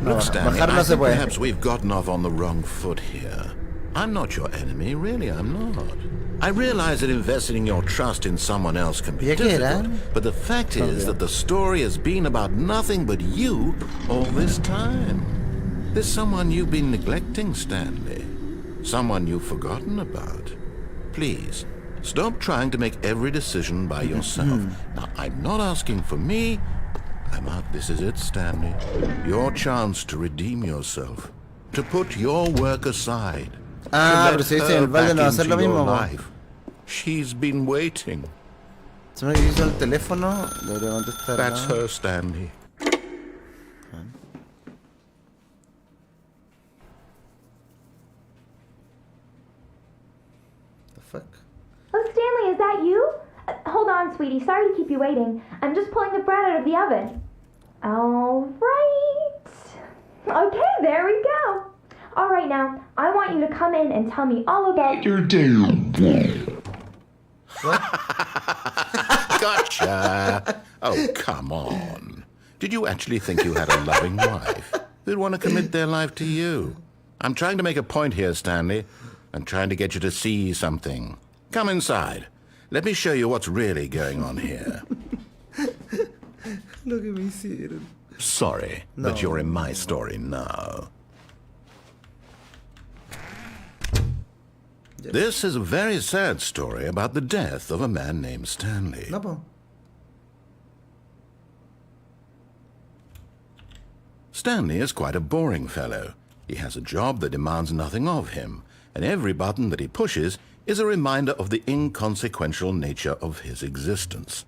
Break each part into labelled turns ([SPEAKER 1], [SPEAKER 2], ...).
[SPEAKER 1] Look, Stanley,
[SPEAKER 2] bajar no
[SPEAKER 1] I
[SPEAKER 2] se
[SPEAKER 1] think
[SPEAKER 2] puede.
[SPEAKER 1] perhaps we've gotten off on the wrong foot here. I'm not your enemy, really, I'm not. I realize that investing your trust in someone else can be
[SPEAKER 2] ¿Ya qué era?
[SPEAKER 1] difficult, but the fact is
[SPEAKER 2] Obvio.
[SPEAKER 1] that the story has been about nothing but you all this time. There's someone you've been neglecting, Stanley. Someone you've forgotten about. Please, stop trying to make every decision by yourself. Now, I'm not asking for me. This is it, Stanley. Your chance to redeem yourself. To put your work aside.
[SPEAKER 2] Ah,
[SPEAKER 1] to
[SPEAKER 2] pero
[SPEAKER 1] let
[SPEAKER 2] si dice
[SPEAKER 1] her
[SPEAKER 2] el balde
[SPEAKER 1] back
[SPEAKER 2] no va a hacer
[SPEAKER 1] into
[SPEAKER 2] lo
[SPEAKER 1] your
[SPEAKER 2] mismo, po.
[SPEAKER 1] life. She's been waiting.
[SPEAKER 2] Se me hizo el teléfono, debería contestar.
[SPEAKER 1] That's
[SPEAKER 2] ¿no?
[SPEAKER 1] her, Stanley.
[SPEAKER 2] The fuck?
[SPEAKER 3] Oh, Stanley, is that you? Hold on, sweetie. Sorry to keep you waiting. I'm just pulling the bread out of the oven. All right. Okay, there we go. All right, now, I want you to come in and tell me all about your
[SPEAKER 1] Gotcha. Oh, come on. Did you actually think you had a loving wife who'd want to commit their life to you? I'm trying to make a point here, Stanley. I'm trying to get you to see something. Come inside. Let me show you what's really going on here.
[SPEAKER 2] Lo que me hicieron.
[SPEAKER 1] Sorry, but you're in my story now. This is a very sad story about the death of a man named Stanley.
[SPEAKER 2] No, po.
[SPEAKER 1] Stanley is quite a boring fellow. He has a job that demands nothing of him, and every button that he pushes is a reminder of the inconsequential nature of his existence.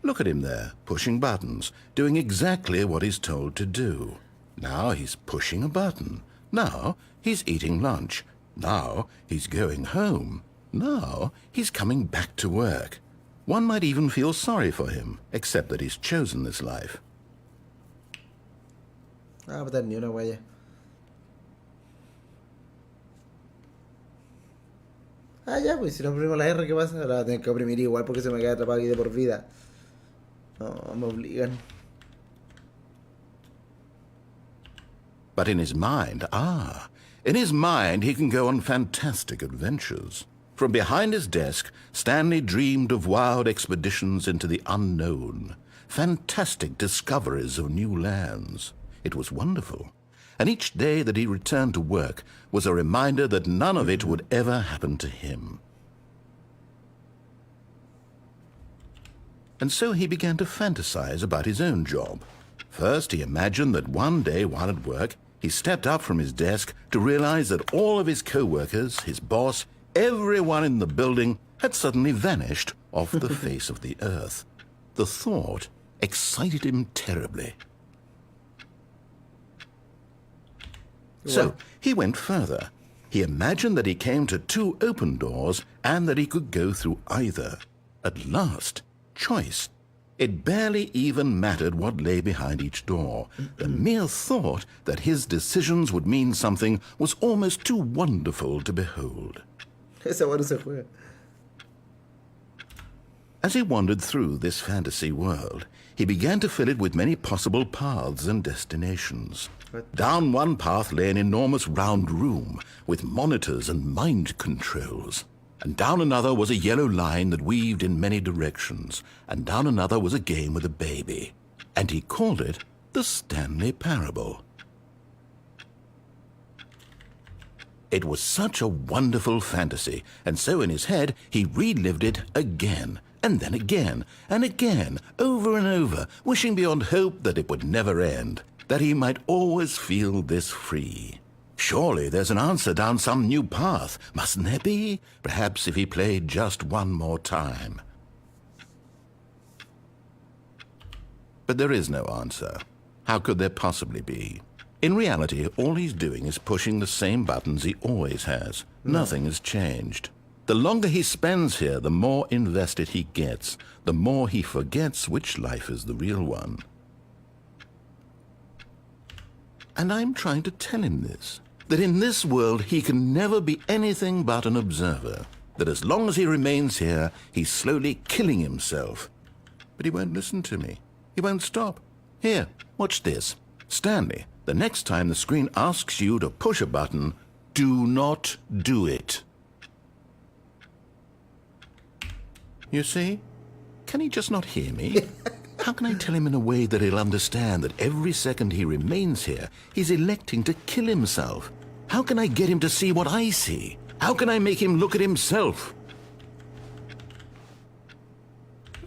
[SPEAKER 1] Look at him there, pushing buttons, doing exactly what he's told to do. Now he's pushing a button. Now he's eating lunch. Now he's going home. Now he's coming back to work. One might even feel sorry for him, except that he's chosen this life.
[SPEAKER 2] Ah, botar ni una huella. Ah, ya, pues si no oprimimos la R, ¿qué pasa? Ahora la tengo que oprimir igual porque se me queda atrapado aquí de por vida. No, me obligan.
[SPEAKER 1] But in his mind, in his mind he can go on fantastic adventures. From behind his desk, Stanley dreamed of wild expeditions into the unknown, fantastic discoveries of new lands. It was wonderful. And each day that he returned to work was a reminder that none of it would ever happen to him. And so he began to fantasize about his own job. First, he imagined that one day while at work, he stepped up from his desk to realize that all of his co-workers, his boss, everyone in the building had suddenly vanished off the face of the earth. The thought excited him terribly. So he went further. He imagined that he came to two open doors and that he could go through either. At last, choice. It barely even mattered what lay behind each door. The mere thought that his decisions would mean something was almost too wonderful to behold.
[SPEAKER 2] Esa bueno se juega.
[SPEAKER 1] As he wandered through this fantasy world, he began to fill it with many possible paths and destinations. Down one path lay an enormous round room with monitors and mind controls. And down another was a yellow line that weaved in many directions. And down another was a game with a baby. And he called it the Stanley Parable. It was such a wonderful fantasy, and so in his head he relived it again, and then again, and again, over and over, wishing beyond hope that it would never end, that he might always feel this free. Surely there's an answer down some new path, mustn't there be? Perhaps if he played just one more time. But there is no answer. How could there possibly be? In reality, all he's doing is pushing the same buttons he always has. Nothing has changed. The longer he spends here, the more invested he gets, the more he forgets which life is the real one. And I'm trying to tell him this, that in this world he can never be anything but an observer, that as long as he remains here, he's slowly killing himself. But he won't listen to me. He won't stop. Here, watch this. Stanley, the next time the screen asks you to push a button, do not do it. You see? Can he just not hear me? How can I tell him in a way that he'll understand that every second he remains here, he's electing to kill himself? How can I get him to see what I see? How can I make him look at himself?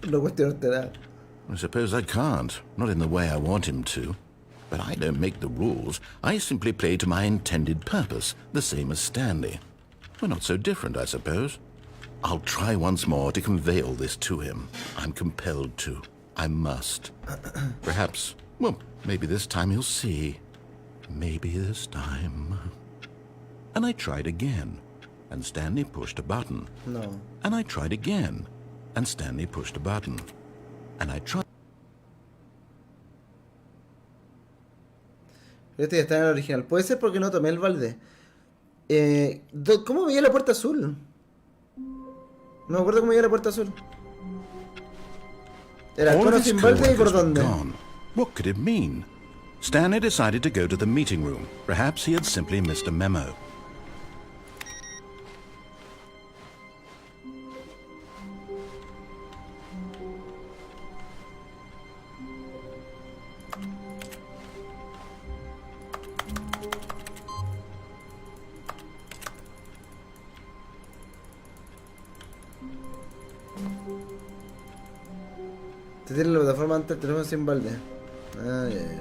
[SPEAKER 2] No cuestionarte.
[SPEAKER 1] I suppose I can't, not in the way I want him to. But I don't make the rules. I simply play to my intended purpose, the same as Stanley. We're not so different, I suppose. I'll try once more to convey all this to him. I'm compelled to. I must. Perhaps, well, maybe this time he'll see. Maybe this time. And I tried again, and Stanley pushed a button.
[SPEAKER 2] No.
[SPEAKER 1] And I tried again, and Stanley pushed a button. And I tried.
[SPEAKER 2] Este ya está en el original. Puede ser porque no tomé el balde. ¿Cómo veía la puerta azul? No me acuerdo cómo veía la puerta azul. Era
[SPEAKER 1] All
[SPEAKER 2] cono
[SPEAKER 1] of his
[SPEAKER 2] sin balde y por
[SPEAKER 1] coworkers were
[SPEAKER 2] dónde.
[SPEAKER 1] gone. What could it mean? Stanley decided to go to the meeting room. Perhaps he had simply missed a memo.
[SPEAKER 2] Te tiene la plataforma antes del teléfono sin balde. Ah, ya, ya.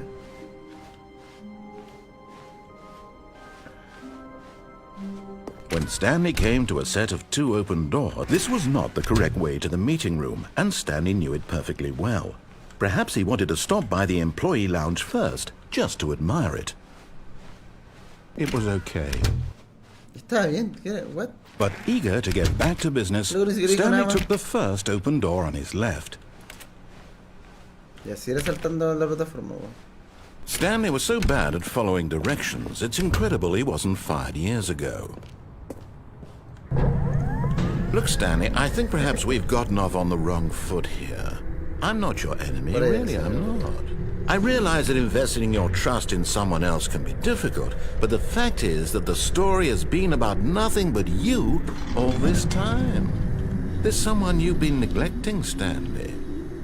[SPEAKER 1] When Stanley came to a set of 2 open doors, this was not the correct way to the meeting room, and Stanley knew it perfectly well. Perhaps he wanted to stop by the employee lounge first, just to admire it. It was okay.
[SPEAKER 2] Estaba bien. What?
[SPEAKER 1] But eager to get back to business,
[SPEAKER 2] Luego ni siquiera dijo
[SPEAKER 1] Stanley
[SPEAKER 2] nada más.
[SPEAKER 1] took the first open door on his left.
[SPEAKER 2] Y así era saltando la plataforma. Weón.
[SPEAKER 1] Stanley was so bad at following directions, it's incredible he wasn't fired years ago. Look, Stanley, I think perhaps we've gotten off on the wrong foot here. I'm not your enemy,
[SPEAKER 2] But I
[SPEAKER 1] really,
[SPEAKER 2] am,
[SPEAKER 1] I'm not. I realize that investing your trust in someone else can be difficult, but the fact is that the story has been about nothing but you all this time. There's someone you've been neglecting, Stanley.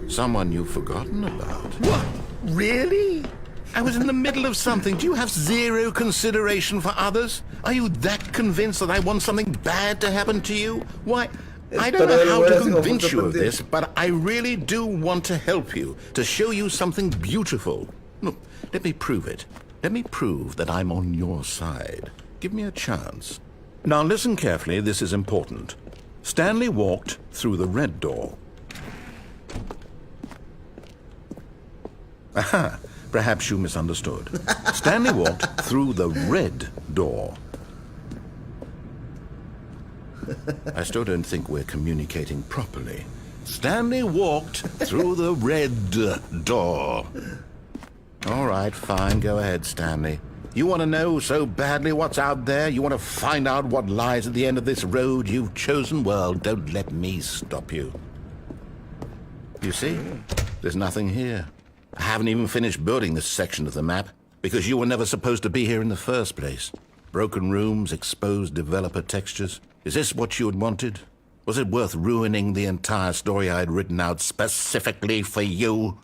[SPEAKER 1] Someone you've forgotten about. What? Really? I was in the middle of something. Do you have zero consideration for others? Are you that convinced that I want something bad to happen to you? Why, I don't know how to convince you of this, but I really do want to help you, to show you something beautiful. Look, let me prove it. Let me prove that I'm on your side. Give me a chance. Now listen carefully, this is important. Stanley walked through the red door. Aha! Perhaps you misunderstood. Stanley walked through the red door. I still don't think we're communicating properly. Stanley walked through the red door. All right, fine. Go ahead, Stanley. You want to know so badly what's out there? You want to find out what lies at the end of this road you've chosen? Well, don't let me stop you. You see? There's nothing here. I haven't even finished building this section of the map, because you were never supposed to be here in the first place. Broken rooms, exposed developer textures. Is this what you had wanted? Was it worth ruining the entire story I had written out specifically for you?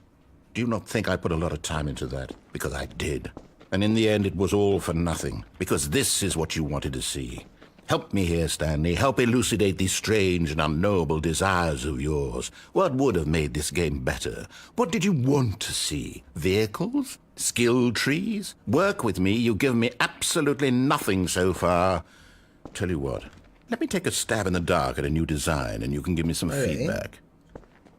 [SPEAKER 1] Do you not think I put a lot of time into that? Because I did. And in the end, it was all for nothing, because this is what you wanted to see. Help me here, Stanley. Help elucidate these strange and unknowable desires of yours. What would have made this game better? What did you want to see? Vehicles? Skill trees? Work with me. You've given me absolutely nothing so far. Tell you what, let me take a stab in the dark at a new design and you can give me some feedback.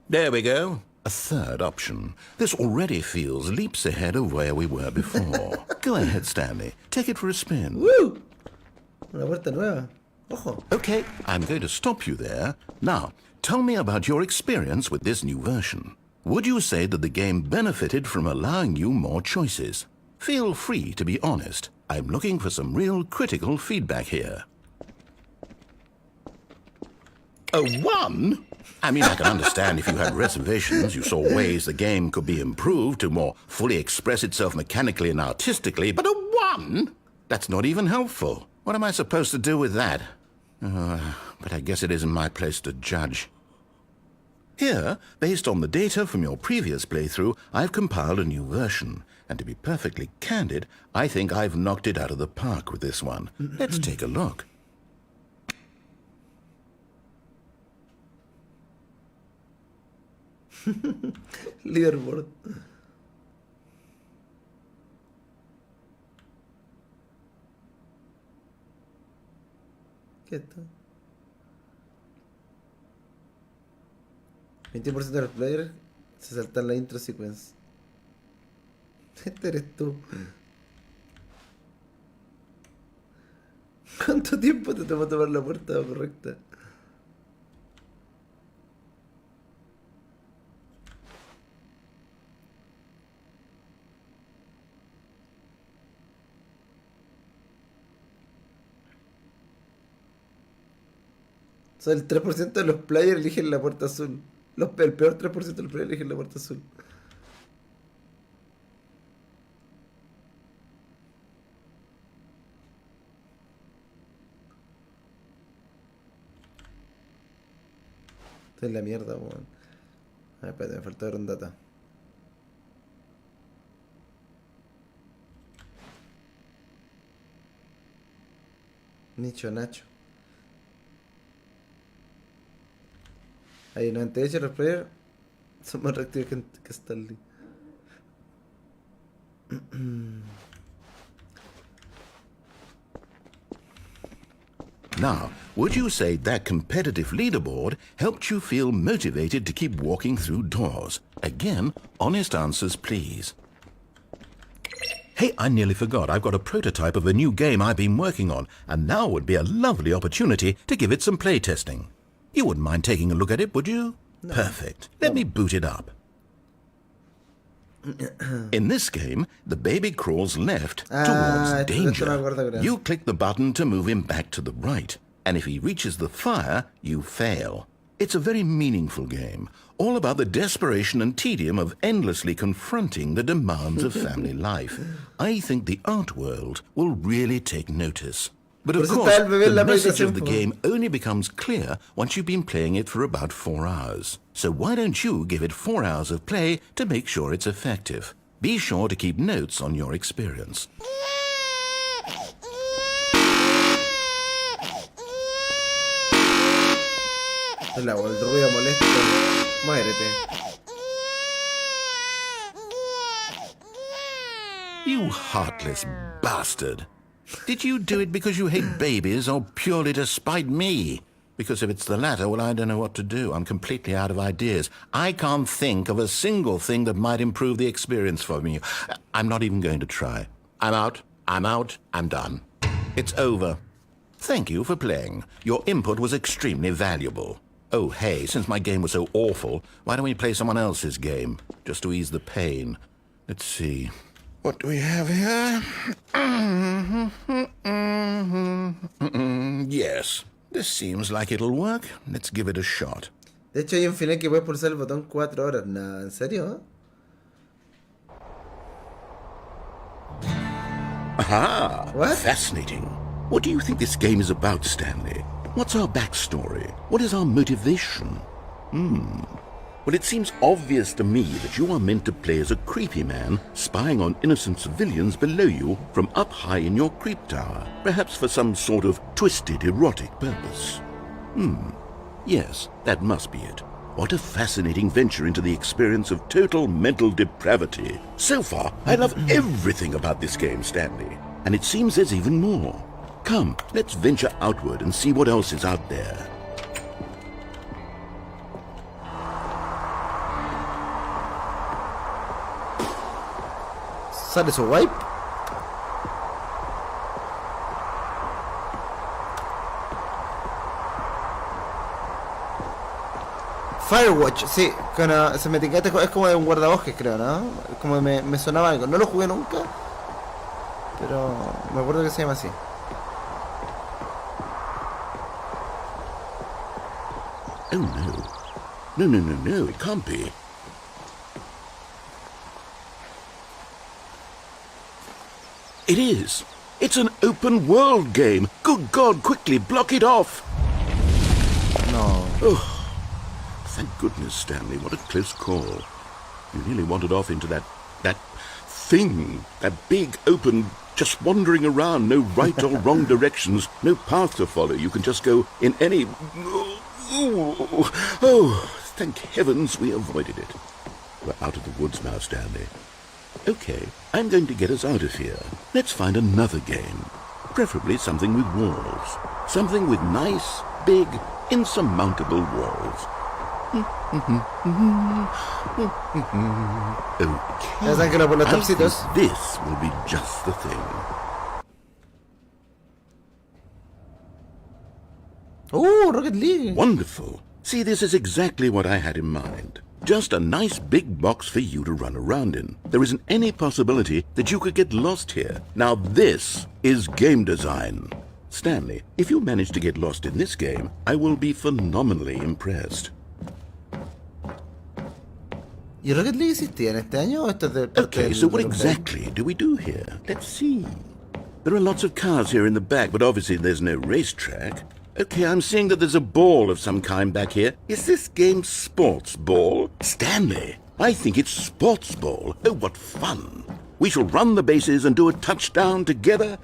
[SPEAKER 1] There we go. A third option. This already feels leaps ahead of where we were before. Go ahead, Stanley. Take it for a spin.
[SPEAKER 2] ¡Woo! Una puerta nueva. Ojo.
[SPEAKER 1] Okay, I'm going to stop you there. Now, tell me about your experience with this new version. Would you say that the game benefited from allowing you more choices? Feel free to be honest. I'm looking for some real critical feedback here. A 1? I mean, I can understand if you had reservations, you saw ways the game could be improved to more fully express itself mechanically and artistically, but a 1? That's not even helpful. What am I supposed to do with that? But I guess it isn't my place to judge. Here, based on the data from your previous playthrough, I've compiled a new version. And to be perfectly candid, I think I've knocked it out of the park with this one. Let's take a look.
[SPEAKER 2] Leaderboard. ¿Qué es esto? 20% de los players se saltan la intro sequence. Este eres tú. ¿Cuánto tiempo te toma tomar la puerta correcta? O sea, el 3% de los players eligen la puerta azul. El peor 3% de los players eligen la puerta azul. Esto es la mierda, weón. A ver, espérate, me falta ver un data. Nicho Nacho. Hay 98 los players son más reactivos que Stanley.
[SPEAKER 1] Now, would you say that competitive leaderboard helped you feel motivated to keep walking through doors? Again, honest answers, please. Hey, I nearly forgot. I've got a prototype of a new game I've been working on, and now would be a lovely opportunity to give it some playtesting. You wouldn't mind taking a look at it, would you? No. Perfect. Let me boot it up. In this game, the baby crawls left towards danger. You click the button to move him back to the right, and if he reaches the fire, you fail. It's a very meaningful game, all about the desperation and tedium of endlessly confronting the demands of family life. I think the art world will really take notice. But of course, the message of the game only becomes clear once you've been playing it for about 4 hours. So why don't you give it 4 hours of play to make sure it's effective? Be sure to keep notes on your experience.
[SPEAKER 2] El ruido molesto. Muérete.
[SPEAKER 1] You heartless bastard. Did you do it because you hate babies or purely to spite me? Because if it's the latter, well, I don't know what to do. I'm completely out of ideas. I can't think of a single thing that might improve the experience for me. I'm not even going to try. I'm out. I'm done. It's over. Thank you for playing. Your input was extremely valuable. Oh, hey, since my game was so awful, why don't we play someone else's game? Just to ease the pain. Let's see. What do we have here? Yes, this seems like it'll work. Let's give it a shot.
[SPEAKER 2] De hecho, hay un final que puedes pulsar el botón 4 horas. Nah, ¿en serio?
[SPEAKER 1] Aha!
[SPEAKER 2] What?
[SPEAKER 1] Fascinating. What do you think this game is about, Stanley? What's our backstory? What is our motivation? Well, it seems obvious to me that you are meant to play as a creepy man spying on innocent civilians below you from up high in your creep tower, perhaps for some sort of twisted erotic purpose. Yes, that must be it. What a fascinating venture into the experience of total mental depravity. So far, I love everything about this game, Stanley. And it seems there's even more. Come, let's venture outward and see what else is out there.
[SPEAKER 2] ¿Sale su wipe? Firewatch, sí, se me etiqueta, es como de un guardabosques, creo, ¿no? Como me sonaba algo, no lo jugué nunca, pero me acuerdo que se llama así.
[SPEAKER 1] Oh, no. No, no, no, no, it can't be. It is. It's an open world game. Good God, quickly, block it off.
[SPEAKER 2] No.
[SPEAKER 1] Oh, thank goodness, Stanley. What a close call. You nearly wandered off into that thing. That big, open, just wandering around. No right or wrong directions. No path to follow. You can just go in any... Oh, thank heavens we avoided it. We're out of the woods now, Stanley. Okay, I'm going to get us out of here. Let's find another game. Preferably something with walls. Something with nice, big, insurmountable walls. Okay.
[SPEAKER 2] Ya saben que por los
[SPEAKER 1] I think
[SPEAKER 2] tapsitos.
[SPEAKER 1] this will be just the thing.
[SPEAKER 2] Rocket League.
[SPEAKER 1] Wonderful. See, this is exactly what I had in mind. Just a nice big box for you to run around in. There isn't any possibility that you could get lost here. Now this is game design. Stanley, if you manage to get lost in this game, I will be phenomenally impressed.
[SPEAKER 2] ¿Y Rocket League existía en este año o esto es de parte
[SPEAKER 1] Okay,
[SPEAKER 2] del-
[SPEAKER 1] so what
[SPEAKER 2] del update?
[SPEAKER 1] exactly do we do here? Let's see. There are lots of cars here in the back, but obviously there's no racetrack. Okay, I'm seeing that there's a ball of some kind back here. Is this game sports ball? Stanley, I think it's sports ball. Oh, what fun. We shall run the bases and do a touchdown together.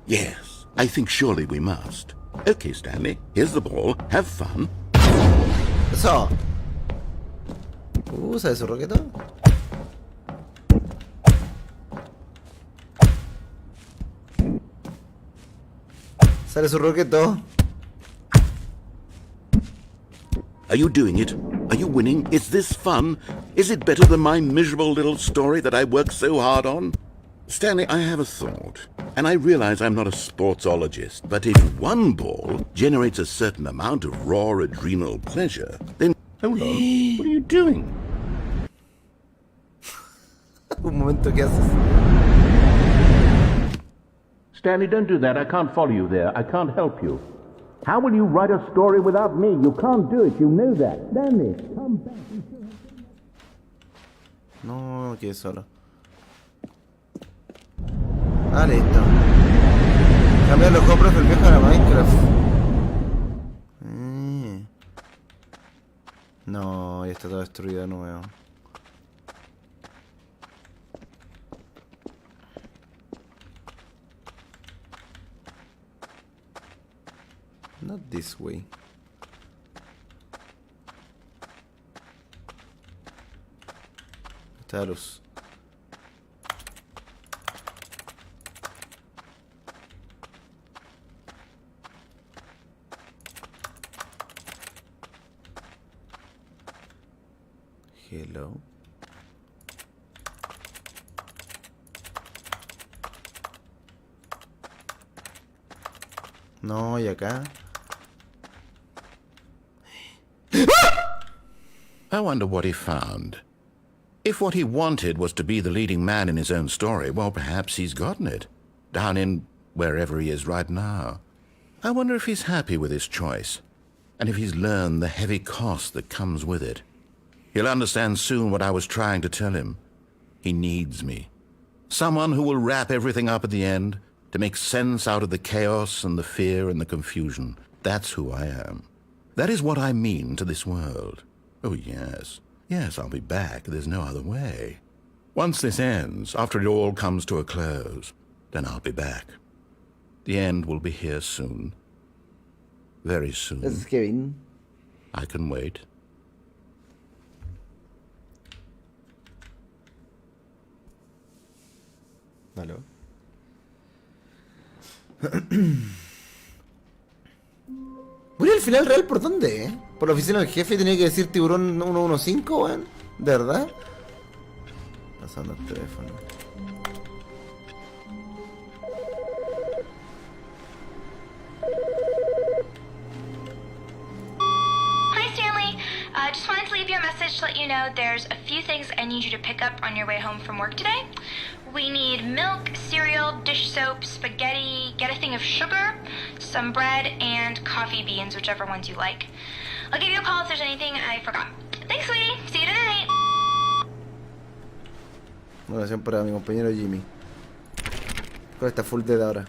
[SPEAKER 1] Yes, I think surely we must. Okay, Stanley, here's the ball. Have fun.
[SPEAKER 2] Eso. ¿Sale su roqueto? Sale su roqueto.
[SPEAKER 1] Are you doing it? Are you winning? Is this fun? Is it better than my miserable little story that I worked so hard on? Stanley, I have a thought, and I realize I'm not a sportsologist, but if one ball generates a certain amount of raw adrenal pleasure, then... Hold on. What are you doing?
[SPEAKER 2] Un momento, ¿qué haces?
[SPEAKER 4] Stanley, don't do that. I can't follow you there. I can't help you. How will you write a story without me? You can't do it. You know that. Stanley, come back.
[SPEAKER 2] No, me quedé solo. Ah, listo. Cambiar los compras del viejo a la Minecraft. No, ya está todo destruido de nuevo. Not this way. Está la luz. Hello. No, y acá.
[SPEAKER 1] I wonder what he found. If what he wanted was to be the leading man in his own story, well, perhaps he's gotten it. Down in wherever he is right now. I wonder if he's happy with his choice, and if he's learned the heavy cost that comes with it. He'll understand soon what I was trying to tell him. He needs me. Someone who will wrap everything up at the end, to make sense out of the chaos and the fear and the confusion. That's who I am. That is what I mean to this world. Oh, yes. Yes, I'll be back. There's no other way. Once this ends, after it all comes to a close, then I'll be back. The end will be here soon. Very soon.
[SPEAKER 2] This is Kevin.
[SPEAKER 1] I can wait.
[SPEAKER 2] ¿Aló? Voy al final real por dónde, Por la oficina del jefe tenía que decir tiburón 115, weón. ¿De verdad? Pasando el teléfono.
[SPEAKER 5] Hi, Stanley. Just wanted to leave you a message to let you know there's a few things I need you to pick up on your way home from work today. We need milk, cereal, dish soap, spaghetti, get a thing of sugar, some bread, and coffee beans, whichever ones you like. I'll give you a call if there's anything I forgot. Thanks, sweetie. See you tonight.
[SPEAKER 2] Una oración para mi compañero Jimmy. Con esta full dead ahora.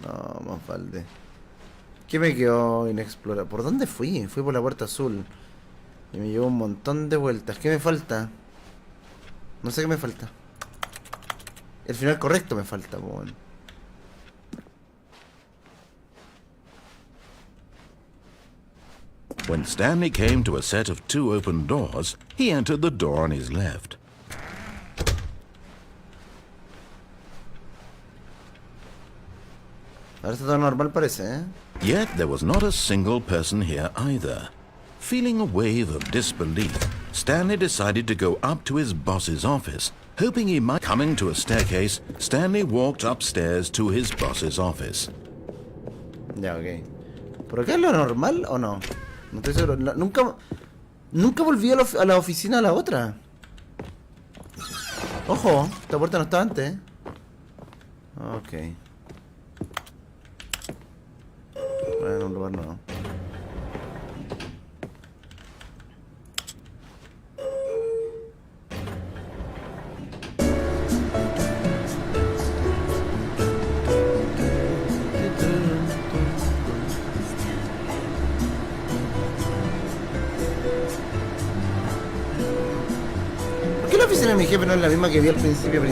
[SPEAKER 2] No, más vale. ¿Qué me quedó inexplorado? ¿Por dónde fui? Fui por la puerta azul. Y me llevó un montón de vueltas. ¿Qué me falta? No sé qué me falta. El final correcto me falta, bueno.
[SPEAKER 1] When Stanley came to a set of 2 open doors, he entered the door on his left.
[SPEAKER 2] Ahora está todo normal parece, ¿eh?
[SPEAKER 1] Yet there was not a single person here either. Feeling a wave of disbelief, Stanley decided to go up to his boss's office, hoping he might... Coming to a staircase, Stanley walked upstairs to his boss's office.
[SPEAKER 2] Ya, ok. ¿Por acá es lo normal o no? No estoy seguro. Nunca volví a la oficina a la otra. Ojo, esta puerta no estaba antes, ¿eh? Ok. En un lugar nuevo. ¿Por qué la oficina de mi jefe no es la misma que vi al principio?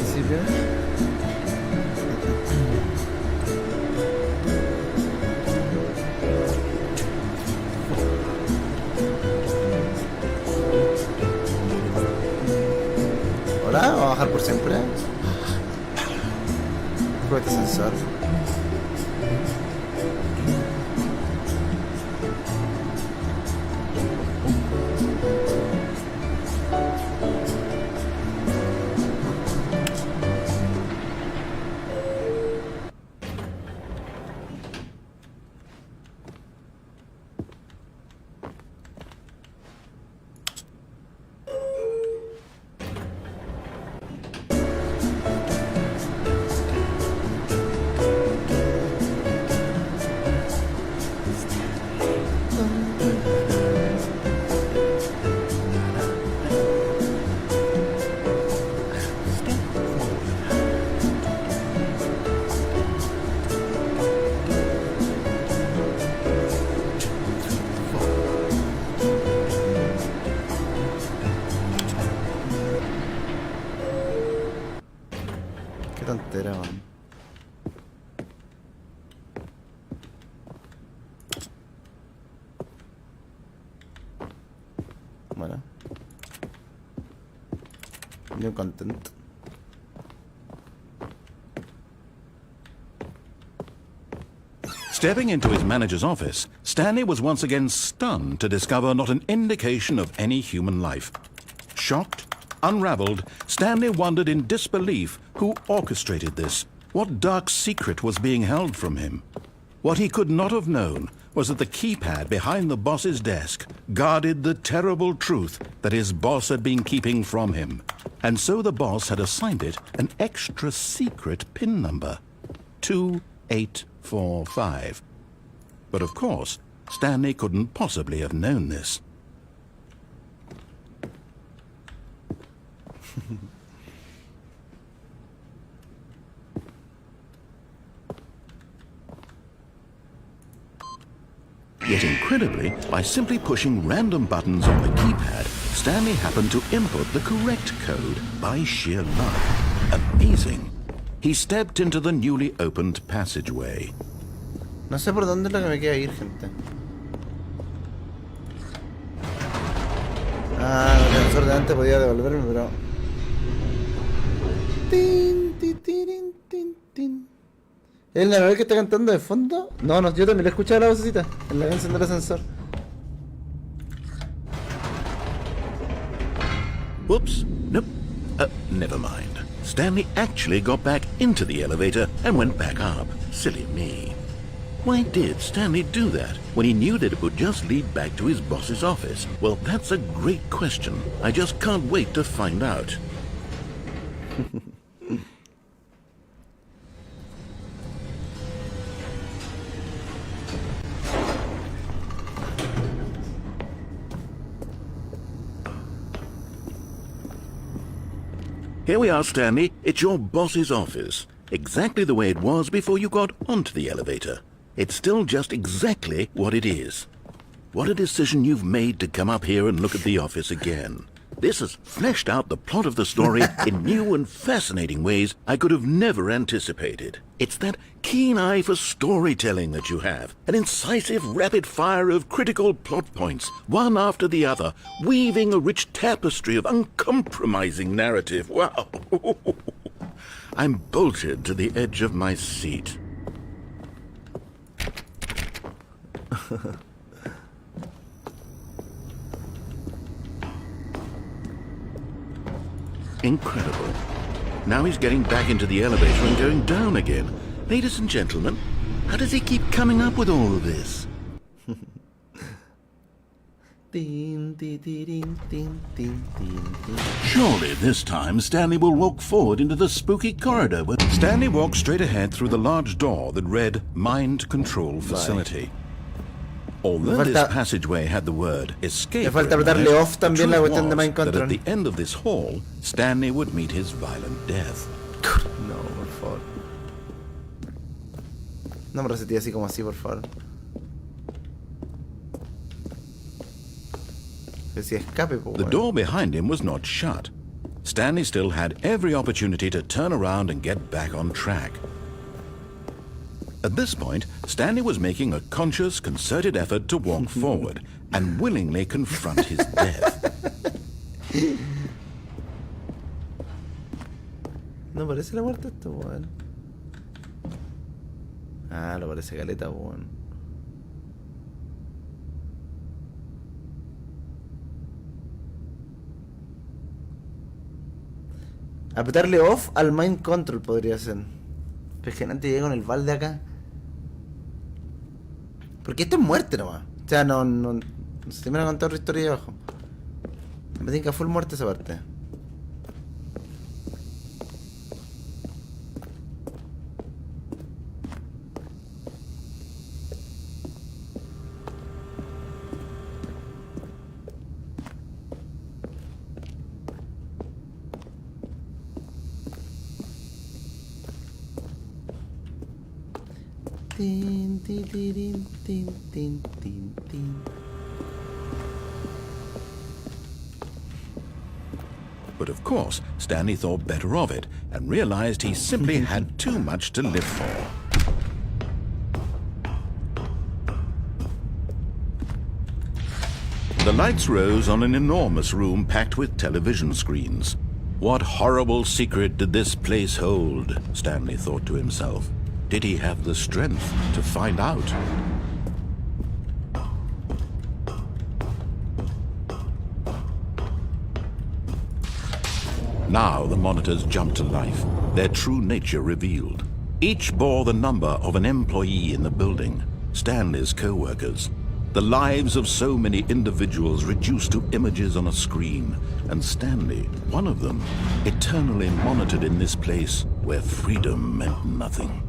[SPEAKER 2] Hola, ¿va a bajar por siempre? ¿Cuál es este sensor? Qué tontera, man. Bueno. New content.
[SPEAKER 1] Stepping into his manager's office, Stanley was once again stunned to discover not an indication of any human life. Shocked, unraveled, Stanley wondered in disbelief who orchestrated this. What dark secret was being held from him? What he could not have known was that the keypad behind the boss's desk guarded the terrible truth that his boss had been keeping from him. And so the boss had assigned it an extra secret PIN number. 2845. But of course, Stanley couldn't possibly have known this. Yet incredibly, by simply pushing random buttons on the keypad, Stanley happened to input the correct code by sheer luck. Amazing. He stepped into the newly opened passageway.
[SPEAKER 2] No sé por dónde es lo que me queda ir, gente. Ah, el sensor de antes podía devolverme, pero... Tin, tin, tin, tin, tin. ¿Es la novela que está cantando de fondo? No, yo también le he escuchado la vocecita. En la canción del ascensor.
[SPEAKER 1] Whoops. Nope. Never mind. Stanley actually got back into the elevator and went back up. Silly me. Why did Stanley do that when he knew that it would just lead back to his boss's office? Well, that's a great question. I just can't wait to find out. Here we are, Stanley. It's your boss's office. Exactly the way it was before you got onto the elevator. It's still just exactly what it is. What a decision you've made to come up here and look at the office again. This has fleshed out the plot of the story in new and fascinating ways I could have never anticipated. It's that keen eye for storytelling that you have, an incisive rapid fire of critical plot points, one after the other, weaving a rich tapestry of uncompromising narrative. Wow! I'm bolted to the edge of my seat. Incredible. Now he's getting back into the elevator and going down again. Ladies and gentlemen, how does he keep coming up with all of this? Surely this time Stanley will walk forward into the spooky corridor. Stanley walked straight ahead through the large door that read Mind Control Facility. Although this passageway had the word escape,
[SPEAKER 2] Le falta apretarle off también la cuestión de Mind
[SPEAKER 1] that
[SPEAKER 2] Control.
[SPEAKER 1] at the end of this hall, Stanley would meet his violent death.
[SPEAKER 2] No, por favor. No me reseteé así como así, por favor. Que si escape, po,
[SPEAKER 1] The door behind him was not shut. Stanley still had every opportunity to turn around and get back on track. At this point, Stanley was making a conscious, concerted effort to walk forward and willingly confront his death.
[SPEAKER 2] No parece la muerte esto, weón. Ah, lo parece caleta, weón. Apretarle off al Mind Control podría ser. Pero es que antes llegué con el balde acá. Porque esto es muerte nomás. O sea, no se te me van a contar otra historia ahí abajo. Me tinca full muerte esa parte. Tin, tin, tin, tin, tin, tin, tin.
[SPEAKER 1] But of course, Stanley thought better of it and realized he simply had too much to live for. The lights rose on an enormous room packed with television screens. What horrible secret did this place hold? Stanley thought to himself. Did he have the strength to find out? Now the monitors jumped to life, their true nature revealed. Each bore the number of an employee in the building, Stanley's co-workers. The lives of so many individuals reduced to images on a screen, and Stanley, one of them, eternally monitored in this place where freedom meant nothing.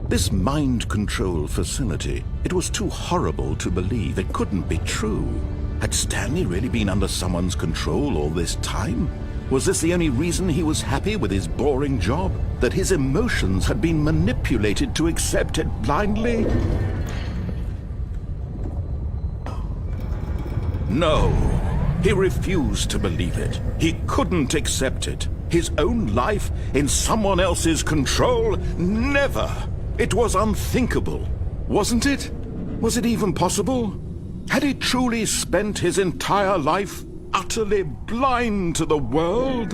[SPEAKER 1] This mind control facility, it was too horrible to believe. It couldn't be true. Had Stanley really been under someone's control all this time? Was this the only reason he was happy with his boring job? That his emotions had been manipulated to accept it blindly? No, he refused to believe it. He couldn't accept it. His own life in someone else's control? Never! It was unthinkable, wasn't it? Was it even possible? Had he truly spent his entire life utterly blind to the world?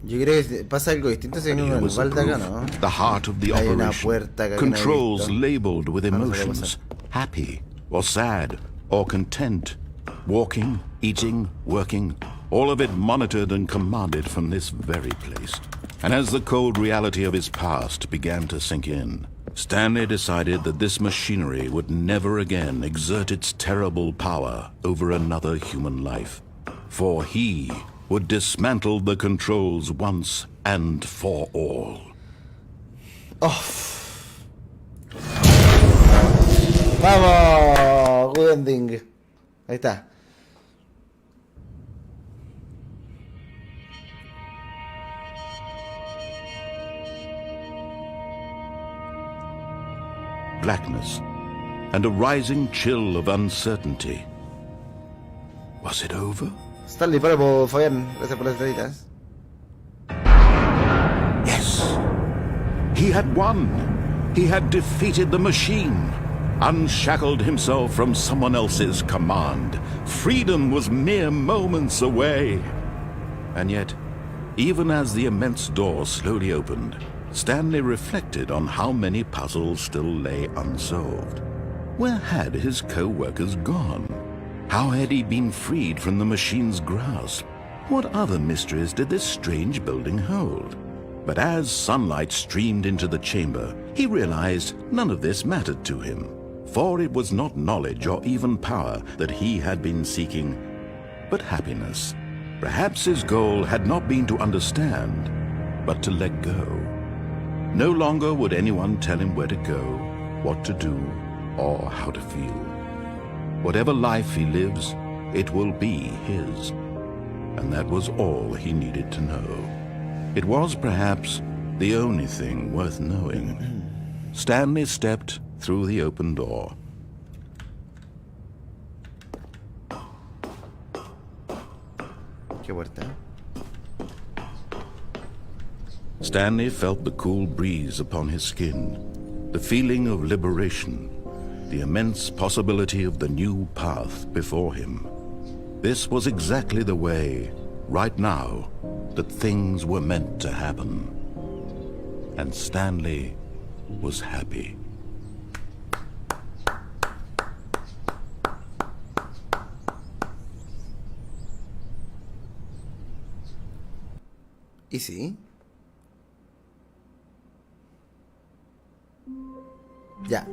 [SPEAKER 2] Yo creo que pasa algo distinto si vengo con el balde acá, ¿no?
[SPEAKER 1] The heart of the
[SPEAKER 2] Hay una
[SPEAKER 1] operation.
[SPEAKER 2] puerta acá que no he
[SPEAKER 1] Controls
[SPEAKER 2] visto.
[SPEAKER 1] labeled with
[SPEAKER 2] Vamos a ver qué
[SPEAKER 1] emotions.
[SPEAKER 2] pasa.
[SPEAKER 1] Happy or sad or content. Walking, eating, working. All of it monitored and commanded from this very place. And as the cold reality of his past began to sink in, Stanley decided that this machinery would never again exert its terrible power over another human life. For he would dismantle the controls once and for all.
[SPEAKER 2] ¡Vamos! good ending. Ahí está.
[SPEAKER 1] Blackness and a rising chill of uncertainty. Was it over?
[SPEAKER 2] Stanley Parable, Fabián, gracias por las estrellitas.
[SPEAKER 1] Yes! He had won! He had defeated the machine, unshackled himself from someone else's command. Freedom was mere moments away. And yet, even as the immense door slowly opened, Stanley reflected on how many puzzles still lay unsolved. Where had his co-workers gone? How had he been freed from the machine's grasp? What other mysteries did this strange building hold? But as sunlight streamed into the chamber, he realized none of this mattered to him, for it was not knowledge or even power that he had been seeking, but happiness. Perhaps his goal had not been to understand, but to let go. No longer would anyone tell him where to go, what to do, or how to feel. Whatever life he lives, it will be his. And that was all he needed to know. It was perhaps the only thing worth knowing. Stanley stepped through the open door.
[SPEAKER 2] Qué puerta.
[SPEAKER 1] Stanley felt the cool breeze upon his skin, the feeling of liberation, the immense possibility of the new path before him. This was exactly the way, right now, that things were meant to happen. And Stanley was happy.
[SPEAKER 2] ¿Y sí? Ya.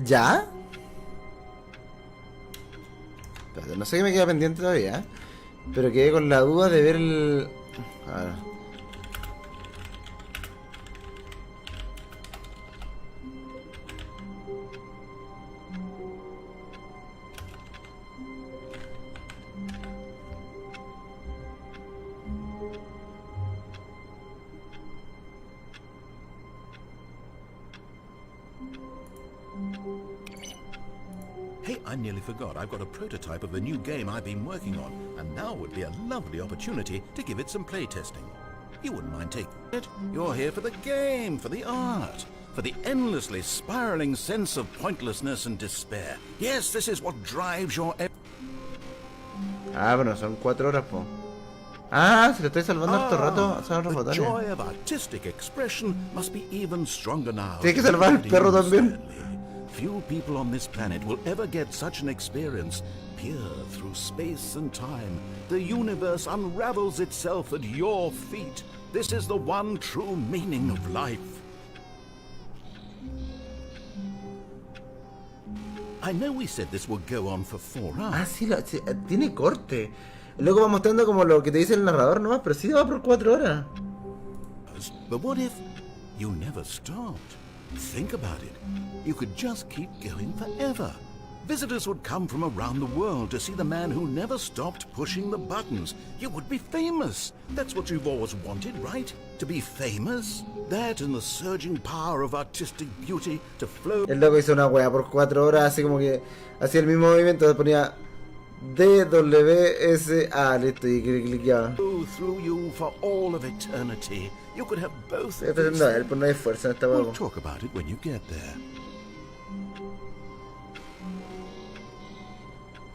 [SPEAKER 2] ¿Ya? Espérate, no sé qué me queda pendiente todavía, pero quedé con la duda de ver el... A ver.
[SPEAKER 1] Hey, I nearly forgot. I've got a prototype of a new game I've been working on, and now would be a lovely opportunity to give it some playtesting. You wouldn't mind taking it? You're here for the game, for the art, for the endlessly spiraling sense of pointlessness and despair. Yes, this is what drives your...
[SPEAKER 2] Ah, bueno, son 4 horas, po. Ah, se le estoy salvando harto rato. Son otros
[SPEAKER 1] The
[SPEAKER 2] botones.
[SPEAKER 1] joy of artistic expression must be even stronger now.
[SPEAKER 2] Tienes que salvar al perro también.
[SPEAKER 1] Few people on this planet will ever get such an experience. Peer through space and time. The universe unravels itself at your feet. This is the one true meaning of life. I know we said this would go on for 4 hours.
[SPEAKER 2] Ah, sí, sí, tiene corte. Luego va mostrando como lo que te dice el narrador nomás, pero sí va por 4 horas.
[SPEAKER 1] But what if you never stopped? Think about it. You could just keep going forever. Visitors would come from around the world to see the man who never stopped pushing the buttons. You would be famous. That's what you've always wanted, right? To be famous? That and the surging power of artistic beauty to flow...
[SPEAKER 2] El loco hizo una wea por 4 horas, así como que hacía el mismo movimiento, se ponía DWSA, listo, y cliqueaba.
[SPEAKER 1] Through you for all of eternity. You could have both of
[SPEAKER 2] Estoy
[SPEAKER 1] these.
[SPEAKER 2] tratando de ver, pues no hay fuerza en esta
[SPEAKER 1] We'll
[SPEAKER 2] wea.
[SPEAKER 1] talk about it when you get there.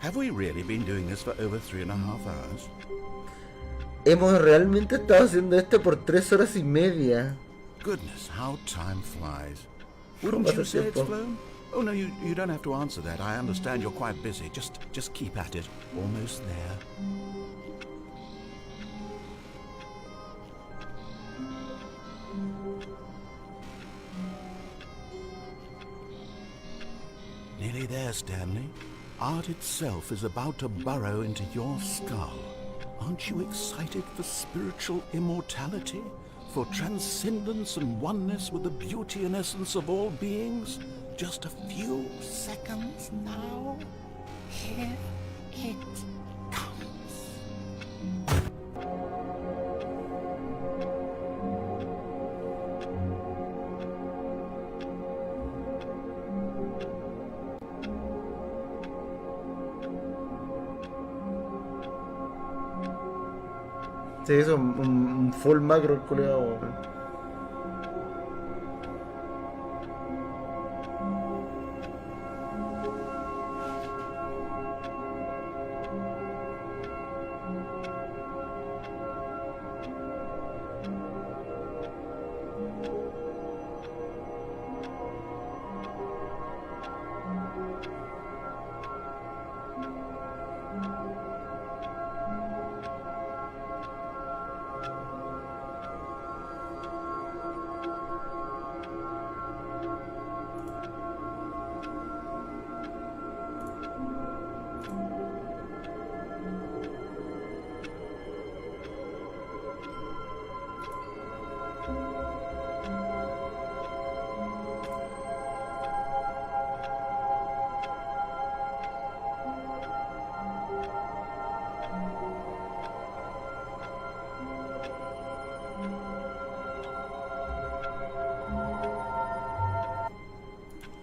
[SPEAKER 1] Have we really been doing this for over 3.5 hours?
[SPEAKER 2] Hemos realmente estado haciendo esto por 3 horas y media.
[SPEAKER 1] Goodness, how time flies.
[SPEAKER 2] ¿Cómo
[SPEAKER 1] Wouldn't
[SPEAKER 2] pasa
[SPEAKER 1] you
[SPEAKER 2] el
[SPEAKER 1] say it's
[SPEAKER 2] tiempo?
[SPEAKER 1] flown? Oh no, you don't have to answer that. I understand you're quite busy. Just keep at it. Almost there. Nearly there, Stanley. Art itself is about to burrow into your skull. Aren't you excited for spiritual immortality? For transcendence and oneness with the beauty and essence of all beings? Just a few seconds now. Here it comes.
[SPEAKER 2] Se hizo un full macro el culeado.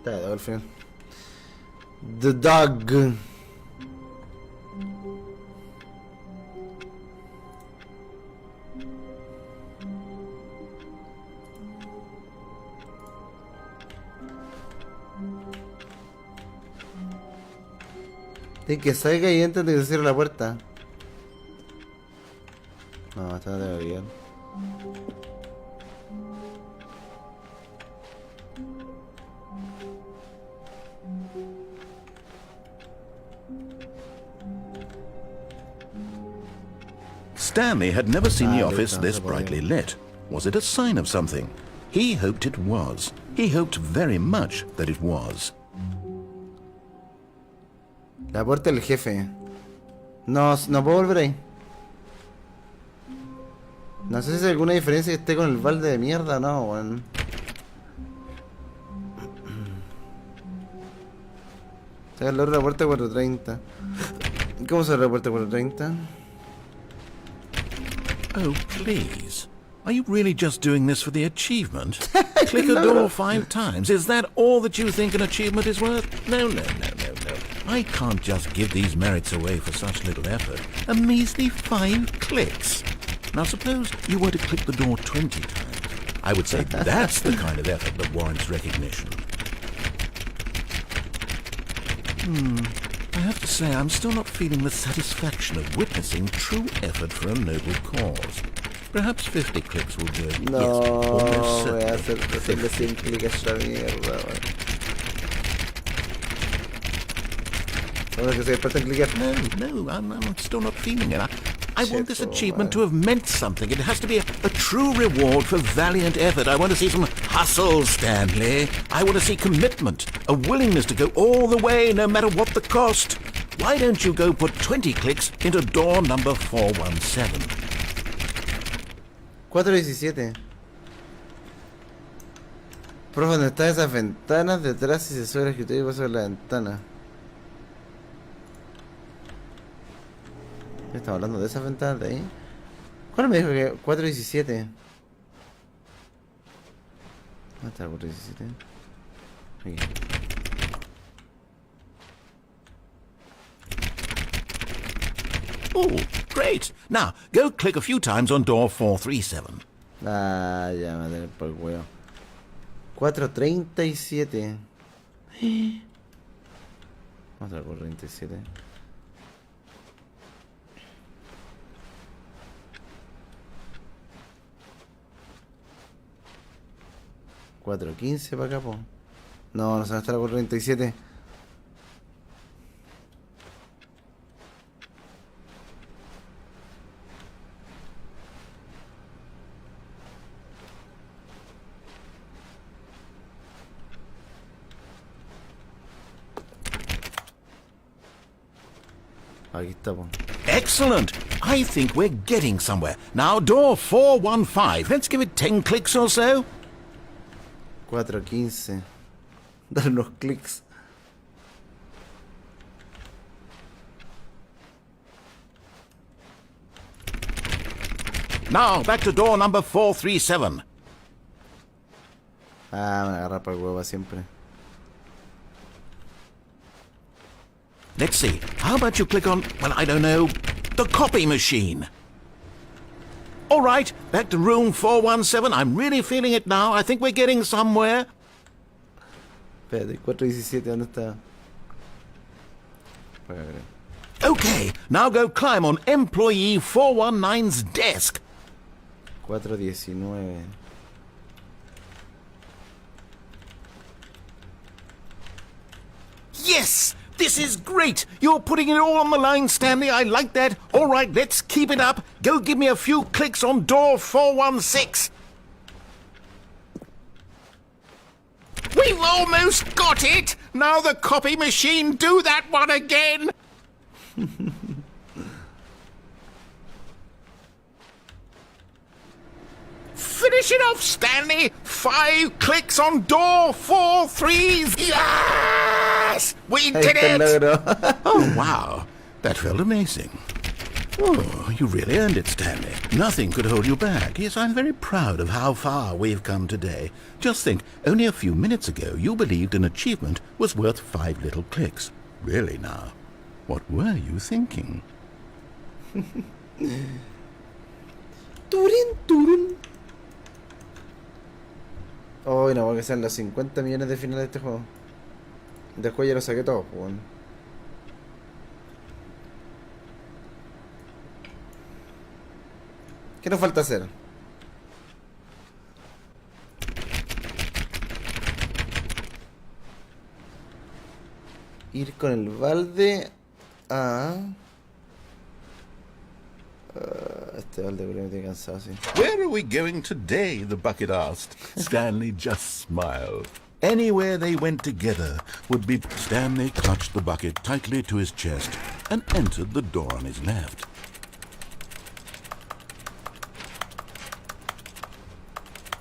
[SPEAKER 2] Está al final. The dog. Tiene que salga y entre antes de que se cierre la puerta. No, esta no debería.
[SPEAKER 1] Stanley had never seen the office this brightly lit. Was it a sign of something? He hoped it was. He hoped very much that it was.
[SPEAKER 2] La puerta del jefe. No, no puedo volver ahí. No sé si hay alguna diferencia que esté con el balde de mierda o no, weón. Se abre la puerta 430. ¿Cómo se abre la puerta 430?
[SPEAKER 1] Oh, please. Are you really just doing this for the achievement? Click a door 5 times. Is that all that you think an achievement is worth? No. I can't just give these merits away for such little effort. A measly 5 clicks. Now suppose you were to click the door 20 times. I would say that's the kind of effort that warrants recognition. I have to say I'm still not feeling the satisfaction of witnessing true effort for a noble cause. Perhaps 50 clicks will do it.
[SPEAKER 2] No,
[SPEAKER 1] yes, almost
[SPEAKER 2] voy a
[SPEAKER 1] certainly.
[SPEAKER 2] hacerle 100 clics a esta mierda, weón. Ahora que se despierta en clicar.
[SPEAKER 1] No, I'm still not feeling it. I want this
[SPEAKER 2] Shit,
[SPEAKER 1] achievement
[SPEAKER 2] man.
[SPEAKER 1] to have meant something. It has to be a true reward for valiant effort. I want to see some hustle, Stanley. I want to see commitment, a willingness to go all the way, no matter what the cost. Why don't you go put 20 clicks into door number 417?
[SPEAKER 2] 417. Profe, ¿dónde están esas ventanas? Detrás y se sube el escritorio y pasa por la ventana. ¿Estamos hablando de esas ventanas de ahí? ¿Cuál me dijo que 417? ¿Dónde está el 417? Aquí.
[SPEAKER 1] Oh, great. Now, go click a few times on door 437.
[SPEAKER 2] Ah, ya me va a tener por el huevo. 437. Vamos a ver 437. ¿415 para acá, po? No, no se va a estar la 437. Aquí está, po.
[SPEAKER 1] Excellent. I think we're getting somewhere. Now, door 415. Let's give it 10 clicks or so.
[SPEAKER 2] 415. Dar unos clics.
[SPEAKER 1] Now, back to door number 437.
[SPEAKER 2] Ah, me agarra para el huevo siempre.
[SPEAKER 1] Let's see. How about you click on, well, I don't know, the copy machine? All right, back to room 417. I'm really feeling it now. I think we're getting somewhere.
[SPEAKER 2] Espérate, 417, ¿dónde está?
[SPEAKER 1] Okay, now go climb on employee 419's desk.
[SPEAKER 2] 419.
[SPEAKER 1] Yes! This is great! You're putting it all on the line, Stanley. I like that. All right, let's keep it up. Go give me a few clicks on door 416. We've almost got it! Now the copy machine, do that one again! Finish it off, Stanley! 5 clicks on door 43's. Yes! We did it! Oh, wow. That felt amazing. Oh, you really earned it, Stanley. Nothing could hold you back. Yes, I'm very proud of how far we've come today. Just think, only a few minutes ago you believed an achievement was worth 5 little clicks. Really now, what were you thinking?
[SPEAKER 2] Turin, turin. Oh, no, que sean los 50 millones de finales de este juego. Después ya lo saqué todo, pues. Bueno. ¿Qué nos falta hacer? Ir con el balde a... este balde creo que me tiene cansado, sí.
[SPEAKER 1] Where are we going today? The bucket asked. Stanley just smiled. Anywhere they went together would be... Stanley clutched the bucket tightly to his chest and entered the door on his left.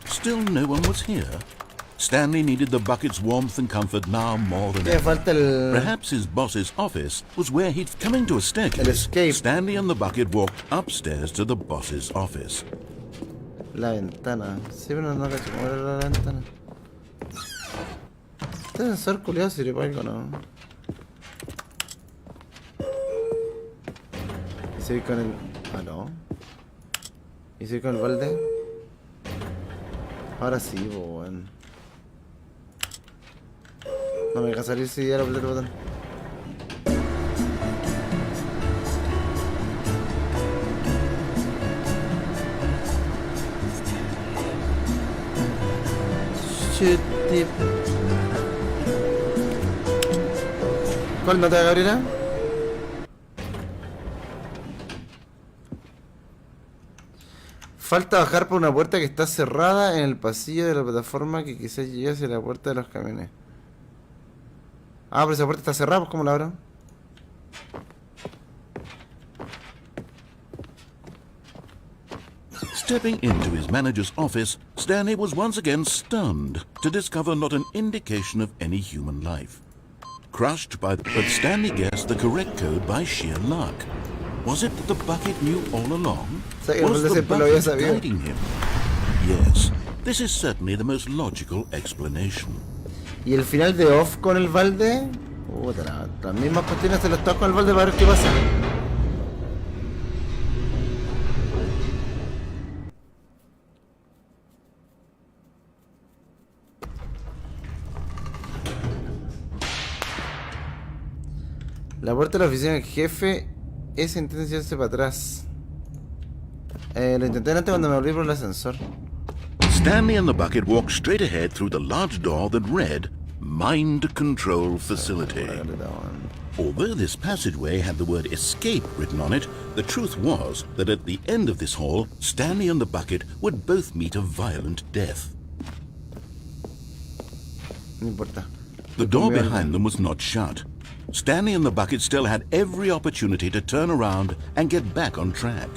[SPEAKER 1] Still no one was here. Stanley needed the bucket's warmth and comfort now more than ever. Perhaps his boss's office was where he'd coming to a staircase. Stanley and the bucket walked upstairs to the boss's office.
[SPEAKER 2] La ventana. Sí, pero no cacho cómo era la ventana. Este sensor culiado sirve para algo, ¿no? ¿Y si voy con el... ah, no? ¿Y si voy con el balde? Ahora sí, weón. No me deja salir si ya lo apreté el botón. Shit, tip. ¿Cuál nota, Gabriela? Falta bajar por una puerta que está cerrada en el pasillo de la plataforma que quizás llegue hacia la puerta de los camiones. Ah, pero esa puerta está cerrada, pues ¿cómo la abro?
[SPEAKER 1] Stepping into his manager's office, Stanley was once again stunned to discover not an indication of any human life. Crushed by... But Stanley guessed the correct code by sheer luck. Was it that the bucket knew all along? Was the bucket guiding him? Yes, this is certainly the most logical explanation.
[SPEAKER 2] ¿Y el final de off con el balde? Puta, las mismas cuestiones se las toco con el balde para ver qué pasa. La puerta de la oficina del jefe es intenta echarse para atrás. Lo intenté antes cuando me volví por el ascensor.
[SPEAKER 1] Stanley and the bucket walked straight ahead through the large door that read Mind Control Facility. Although this passageway had the word escape written on it, the truth was that at the end of this hall, Stanley and the bucket would both meet a violent death.
[SPEAKER 2] No importa.
[SPEAKER 1] The door behind them was not shut. Stanley and the bucket still had every opportunity to turn around and get back on track.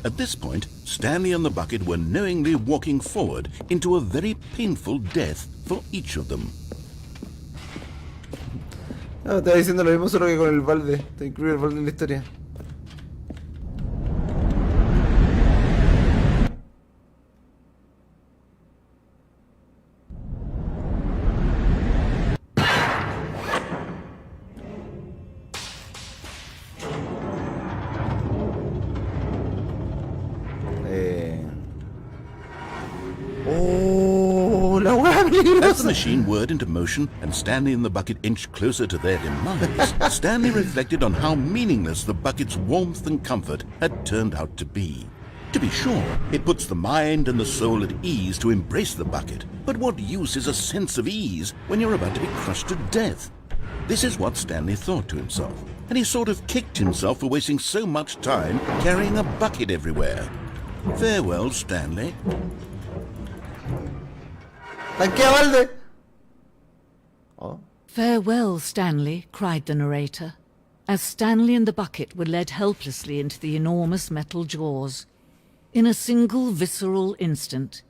[SPEAKER 1] At this point, Stanley and the bucket were knowingly walking forward into a very painful death for each of them.
[SPEAKER 2] No, estaba diciendo lo mismo solo que con el balde. Te incluye el balde en la historia. Oh, la hueá
[SPEAKER 1] As the
[SPEAKER 2] peligrosa.
[SPEAKER 1] machine whirred into motion and Stanley and the bucket inched closer to their demise, Stanley reflected on how meaningless the bucket's warmth and comfort had turned out to be. To be sure, it puts the mind and the soul at ease to embrace the bucket, but what use is a sense of ease when you're about to be crushed to death? This is what Stanley thought to himself, and he sort of kicked himself for wasting so much time carrying a bucket everywhere. Farewell, Stanley.
[SPEAKER 2] ¡Tanquea, balde! Oh.
[SPEAKER 6] "Farewell, Stanley," cried the narrator, as Stanley and the bucket were led helplessly into the enormous metal jaws. In a single visceral instant,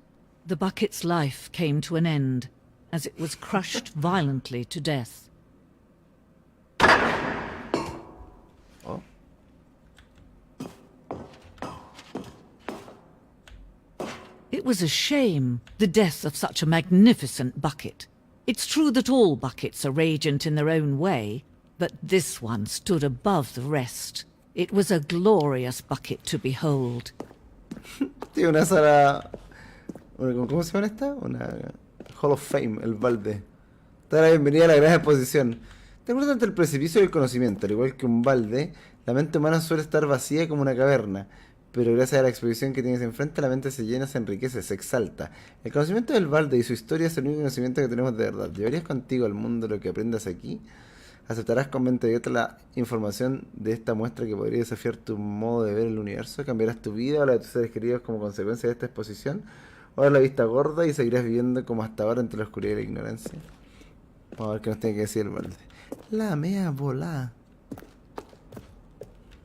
[SPEAKER 6] the bucket's life came to an end as it was crushed violently to death.
[SPEAKER 2] Oh.
[SPEAKER 6] It was a shame, the death of such a magnificent bucket. It's true that all buckets are radiant in their own way, but this one stood above the rest. It was a glorious bucket to behold.
[SPEAKER 2] Tiene una sala... ¿Cómo se llama esta? Una Hall of Fame, el balde. Te da la bienvenida a la gran exposición. Te encuentras ante el precipicio del conocimiento. Al igual que un balde, la mente humana suele estar vacía como una caverna. Pero gracias a la exposición que tienes enfrente, la mente se llena, se enriquece, se exalta. El conocimiento del balde y su historia es el único conocimiento que tenemos de verdad. ¿Llevarías contigo al mundo lo que aprendas aquí? ¿Aceptarás con mente abierta la información de esta muestra que podría desafiar tu modo de ver el universo? ¿Cambiarás tu vida o la de tus seres queridos como consecuencia de esta exposición? ¿O dar la vista gorda y seguirás viviendo como hasta ahora entre la oscuridad y la ignorancia? Vamos a ver qué nos tiene que decir el balde. La mea volá.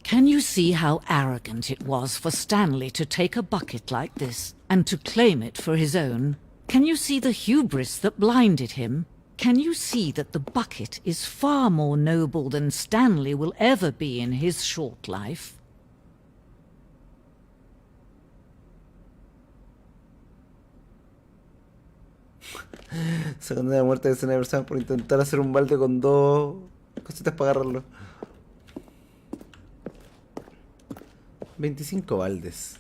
[SPEAKER 6] Can you see how arrogant it was for Stanley to take a bucket like this and to claim it for his own? Can you see the hubris that blinded him? Can you see that the bucket is far more noble than Stanley will ever be in his short life?
[SPEAKER 2] Se condena a muerte de escena de personas por intentar hacer un balde con dos cositas para agarrarlo. 25 baldes.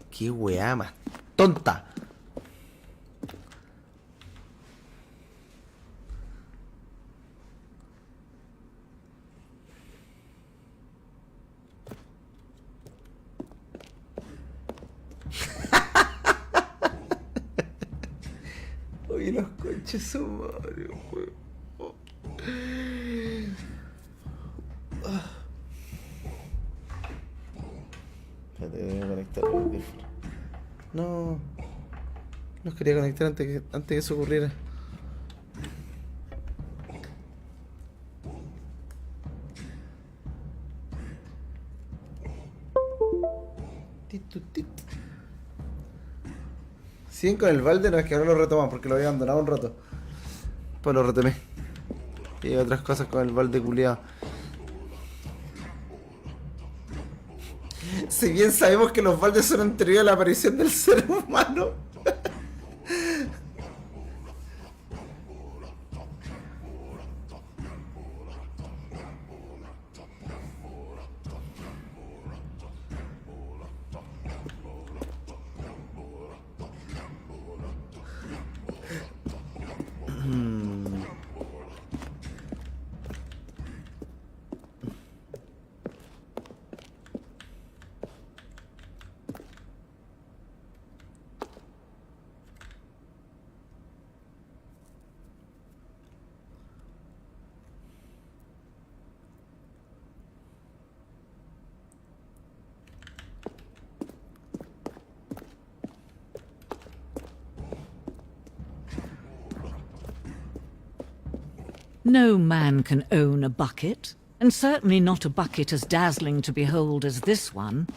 [SPEAKER 2] Qué weá más tonta. Oye, los coches son madre, weón. Espérate, voy a conectar el audífono. No. Los quería conectar antes que eso ocurriera. Siguen con el balde, no es que ahora lo retoman porque lo había abandonado un rato. Pues lo retomé. Y otras cosas con el balde culiado. Si bien sabemos que los baldes son anteriores a la aparición del ser humano.
[SPEAKER 6] No man can own a bucket, and certainly not a bucket as dazzling to behold as this one.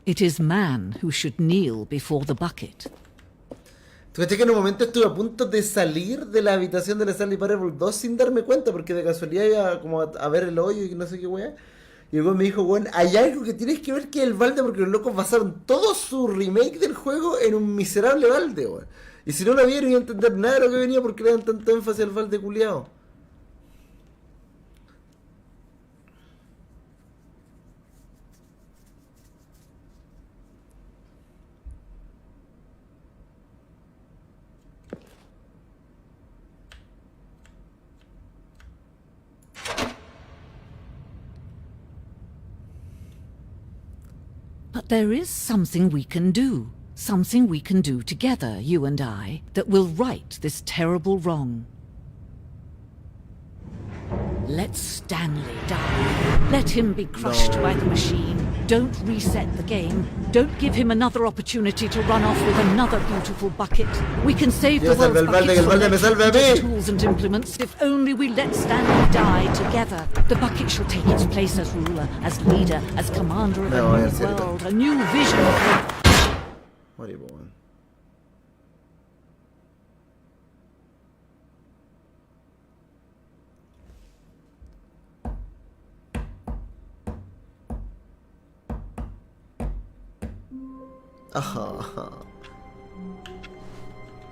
[SPEAKER 6] It is man who should kneel before the bucket.
[SPEAKER 2] ¿Tú crees que en un momento estuve a punto de salir de la habitación de la Stanley Parable 2 sin darme cuenta? Porque de casualidad iba como a ver el hoyo y no sé qué weá. Y luego me dijo, weón, hay algo que tienes que ver que es el balde, porque los locos basaron todo su remake del juego en un miserable balde, weón. Y si no lo vieron, iba a entender nada de lo que venía porque le dan tanto énfasis al balde culiado.
[SPEAKER 6] But there is something we can do. Something we can do together, you and I, that will right this terrible wrong. Let Stanley die. Let him be crushed by the machine. Don't reset the game. Don't give him another opportunity to run off with another beautiful bucket. We can save the world's buckets from their tools and implements if only we let Stanley die together. The bucket shall take its place as ruler, as leader, as commander of a new world, a new vision of...
[SPEAKER 2] Horrible, weón.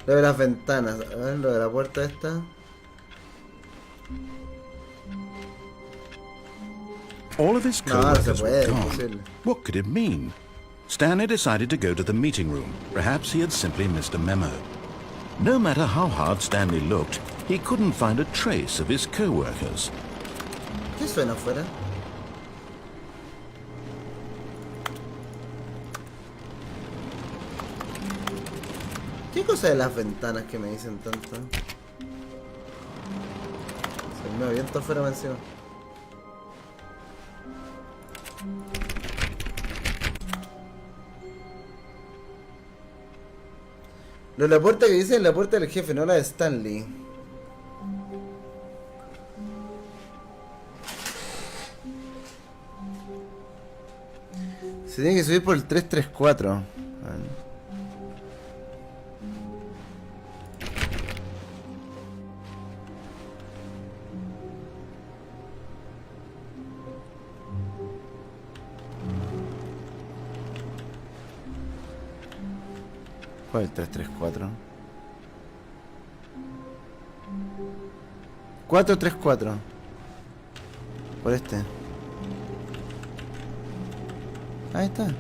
[SPEAKER 2] Lo de las ventanas, a ver, lo de la puerta esta.
[SPEAKER 1] All of his
[SPEAKER 2] No, no se
[SPEAKER 1] co-workers
[SPEAKER 2] puede,
[SPEAKER 1] were
[SPEAKER 2] es
[SPEAKER 1] gone.
[SPEAKER 2] imposible.
[SPEAKER 1] What could it mean? Stanley decided to go to the meeting room. Perhaps he had simply missed a memo. No matter how hard Stanley looked, he couldn't find a trace of his co-workers.
[SPEAKER 2] ¿Qué suena afuera? ¿Qué cosa de las ventanas que me dicen tanto? Se me aviento afuera encima. Lo de la puerta que dice es la puerta del jefe, no la de Stanley. Se tiene que subir por el 334. Vale. ¿Cuál es el 334? 434. Por este. Ahí está.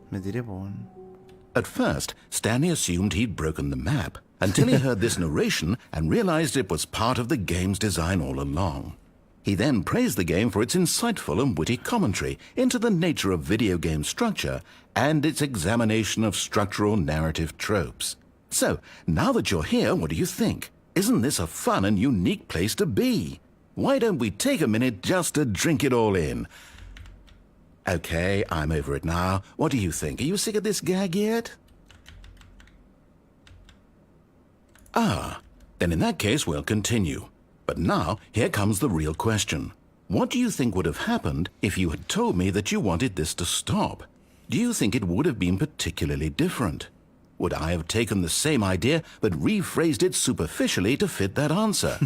[SPEAKER 2] Me tiré por un...
[SPEAKER 1] At first, Stanley assumed he'd broken the map until he heard this narration and realized it was part of the game's design all along. He then praised the game for its insightful and witty commentary into the nature of video game structure and its examination of structural narrative tropes. So, now that you're here, what do you think? Isn't this a fun and unique place to be? Why don't we take a minute just to drink it all in? Okay, I'm over it now. What do you think? Are you sick of this gag yet? Ah, then in that case we'll continue. But now, here comes the real question. What do you think would have happened if you had told me that you wanted this to stop? Do you think it would have been particularly different? Would I have taken the same idea but rephrased it superficially to fit that answer?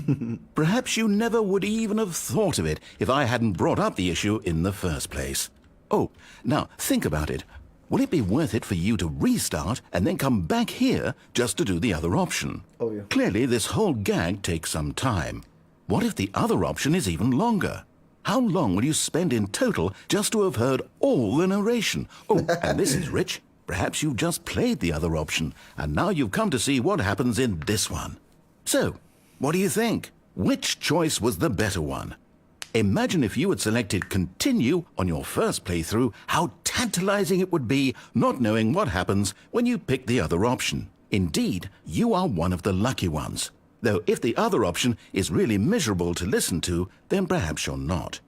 [SPEAKER 1] Perhaps you never would even have thought of it if I hadn't brought up the issue in the first place. Oh, now think about it. Will it be worth it for you to restart and then come back here just to do the other option?
[SPEAKER 2] Obvio.
[SPEAKER 1] Clearly, this whole gag takes some time. What if the other option is even longer? How long will you spend in total just to have heard all the narration? Oh, and this is rich. Perhaps you've just played the other option, and now you've come to see what happens in this one. So, what do you think? Which choice was the better one? Imagine if you had selected continue on your first playthrough, how tantalizing it would be not knowing what happens when you pick the other option. Indeed, you are one of the lucky ones. Though if the other option is really miserable to listen to, then perhaps you're not.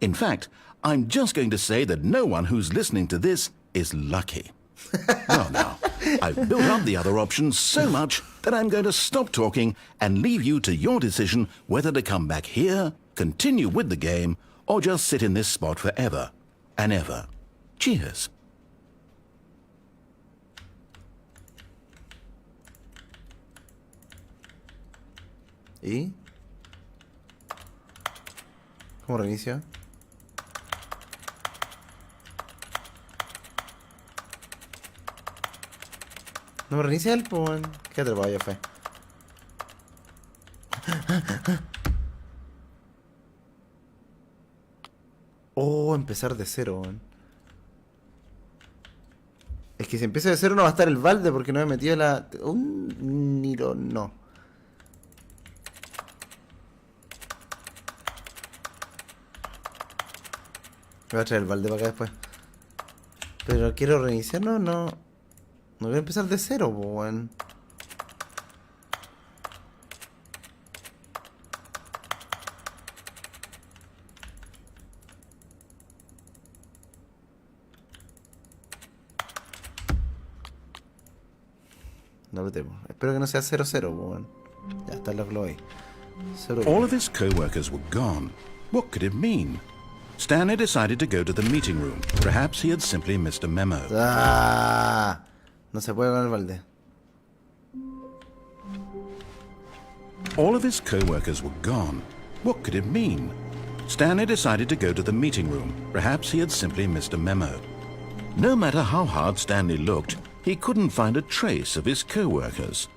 [SPEAKER 1] In fact, I'm just going to say that no one who's listening to this is lucky. Well, now, I've built up the other options so much that I'm going to stop talking and leave you to your decision whether to come back here, continue with the game, or just sit in this spot forever and ever. Cheers.
[SPEAKER 2] ¿Y? ¿Cómo reinicio? No me reinicia el pues. Qué atrapado ya fue. Oh, empezar de cero, weón. Es que si empiezo de cero no va a estar el balde porque no me he metido la... Un niro, no. Me voy a traer el balde para acá después. Pero quiero reiniciar, no. No voy a empezar de cero, weón. No lo tengo. Espero que no sea 0-0, weón. Ya está la flow ahí.
[SPEAKER 1] All of his co-workers were gone. What could it mean? Stanley decided to go to the meeting room. Perhaps he had simply missed a memo.
[SPEAKER 2] ¡Ah! No se puede con el balde.
[SPEAKER 1] All of his co-workers were gone. What could it mean? Stanley decided to go to the meeting room. Perhaps he had simply missed a memo. No matter how hard Stanley looked, he couldn't find a trace of his co-workers.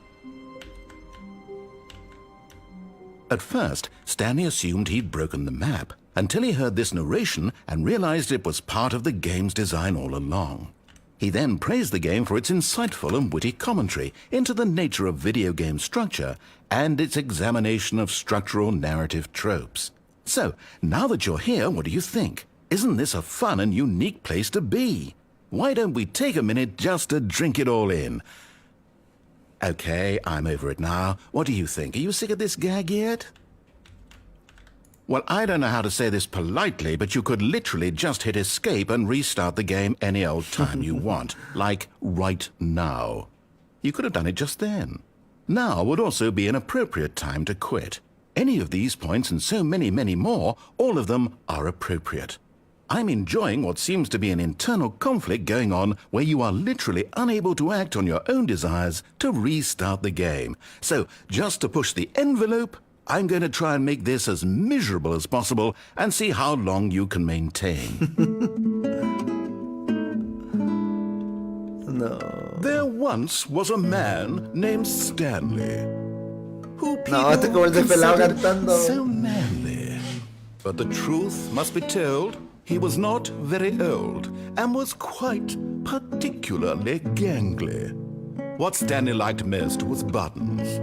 [SPEAKER 1] At first, Stanley assumed he'd broken the map, until he heard this narration and realized it was part of the game's design all along. He then praised the game for its insightful and witty commentary into the nature of video game structure and its examination of structural narrative tropes. So, now that you're here, what do you think? Isn't this a fun and unique place to be? Why don't we take a minute just to drink it all in? Okay, I'm over it now. What do you think? Are you sick of this gag yet? Well, I don't know how to say this politely, but you could literally just hit escape and restart the game any old time you want. Like right now. You could have done it just then. Now would also be an appropriate time to quit. Any of these points and so many, many more, all of them are appropriate. I'm enjoying what seems to be an internal conflict going on where you are literally unable to act on your own desires to restart the game. So, just to push the envelope, I'm going to try and make this as miserable as possible and see how long you can maintain.
[SPEAKER 2] No.
[SPEAKER 1] There once was a man named Stanley, who people
[SPEAKER 2] No, este es como el desvelado
[SPEAKER 1] considered
[SPEAKER 2] cantando.
[SPEAKER 1] so manly. But the truth must be told, he was not very old and was quite particularly gangly. What Stanley liked most was buttons.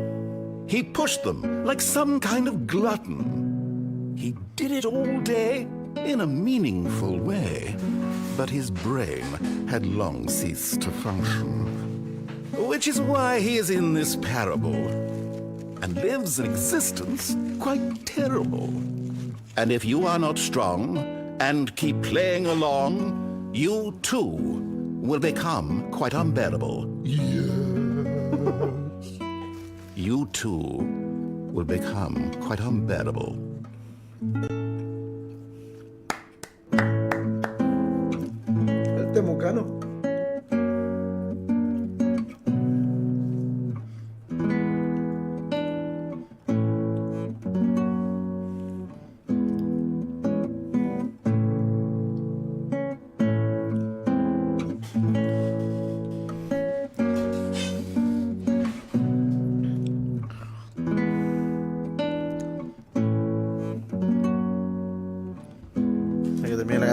[SPEAKER 1] He pushed them like some kind of glutton. He did it all day in a meaningful way, but his brain had long ceased to function. Which is why he is in this parable and lives an existence quite terrible. And if you are not strong and keep playing along, you too will become quite unbearable. You too will become quite unbearable.
[SPEAKER 2] El temucano.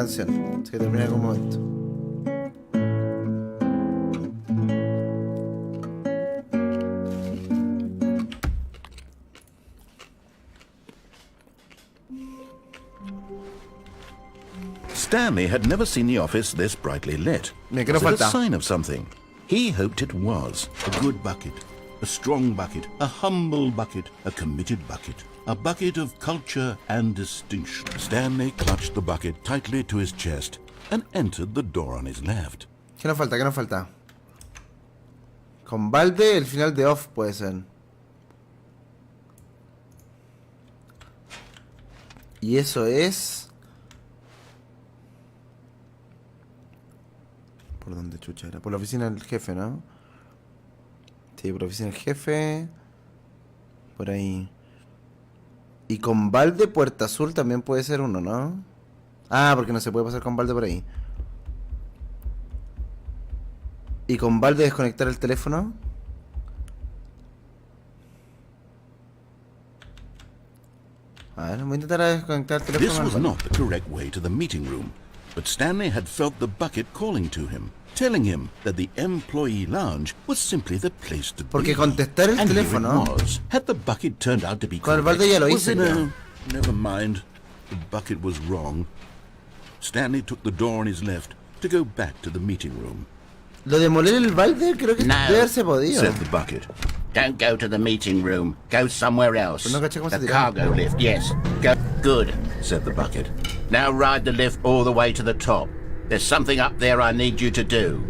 [SPEAKER 2] Así que termina en algún momento.
[SPEAKER 1] Stanley had never seen the office this brightly lit.
[SPEAKER 2] Me que
[SPEAKER 1] Was
[SPEAKER 2] no
[SPEAKER 1] it a
[SPEAKER 2] falta.
[SPEAKER 1] sign of something? He hoped it was. A good bucket, a strong bucket, a humble bucket, a committed bucket. A bucket of culture and distinction. Stanley clutched the bucket tightly to his chest and entered the door on his left.
[SPEAKER 2] ¿Qué nos falta? ¿Qué nos falta? Con balde, el final de off puede ser. Y eso es... ¿Por dónde chucha era? Por la oficina del jefe, ¿no? Sí, por la oficina del jefe. Por ahí. Y con balde, Puerta Azul también puede ser uno, ¿no? Ah, porque no se puede pasar con balde por ahí. Y con balde desconectar el teléfono. A ver, voy a intentar desconectar el
[SPEAKER 1] This
[SPEAKER 2] teléfono.
[SPEAKER 1] was not the correct way to the meeting room, but Stanley had felt the bucket calling to him, telling him that the employee lounge was simply the place to
[SPEAKER 2] Porque
[SPEAKER 1] be.
[SPEAKER 2] contestar el
[SPEAKER 1] And here
[SPEAKER 2] teléfono.
[SPEAKER 1] it was. Had the bucket turned out to be
[SPEAKER 2] Con el
[SPEAKER 1] correct?
[SPEAKER 2] balde ya lo
[SPEAKER 1] Was
[SPEAKER 2] hice,
[SPEAKER 1] it
[SPEAKER 2] creo.
[SPEAKER 1] Never mind. The bucket was wrong. Stanley took the door on his left to go back to the meeting room.
[SPEAKER 2] Lo de moler el balde creo que
[SPEAKER 7] No,
[SPEAKER 2] debe haberse podido.
[SPEAKER 1] Said the bucket.
[SPEAKER 7] Don't go to the meeting room. Go somewhere else.
[SPEAKER 2] Pero no caché cómo se
[SPEAKER 7] The
[SPEAKER 2] tiraba.
[SPEAKER 7] cargo lift, yes. Go. Good.
[SPEAKER 1] Said the bucket.
[SPEAKER 7] Now ride the lift all the way to the top. There's something up there I need you to do.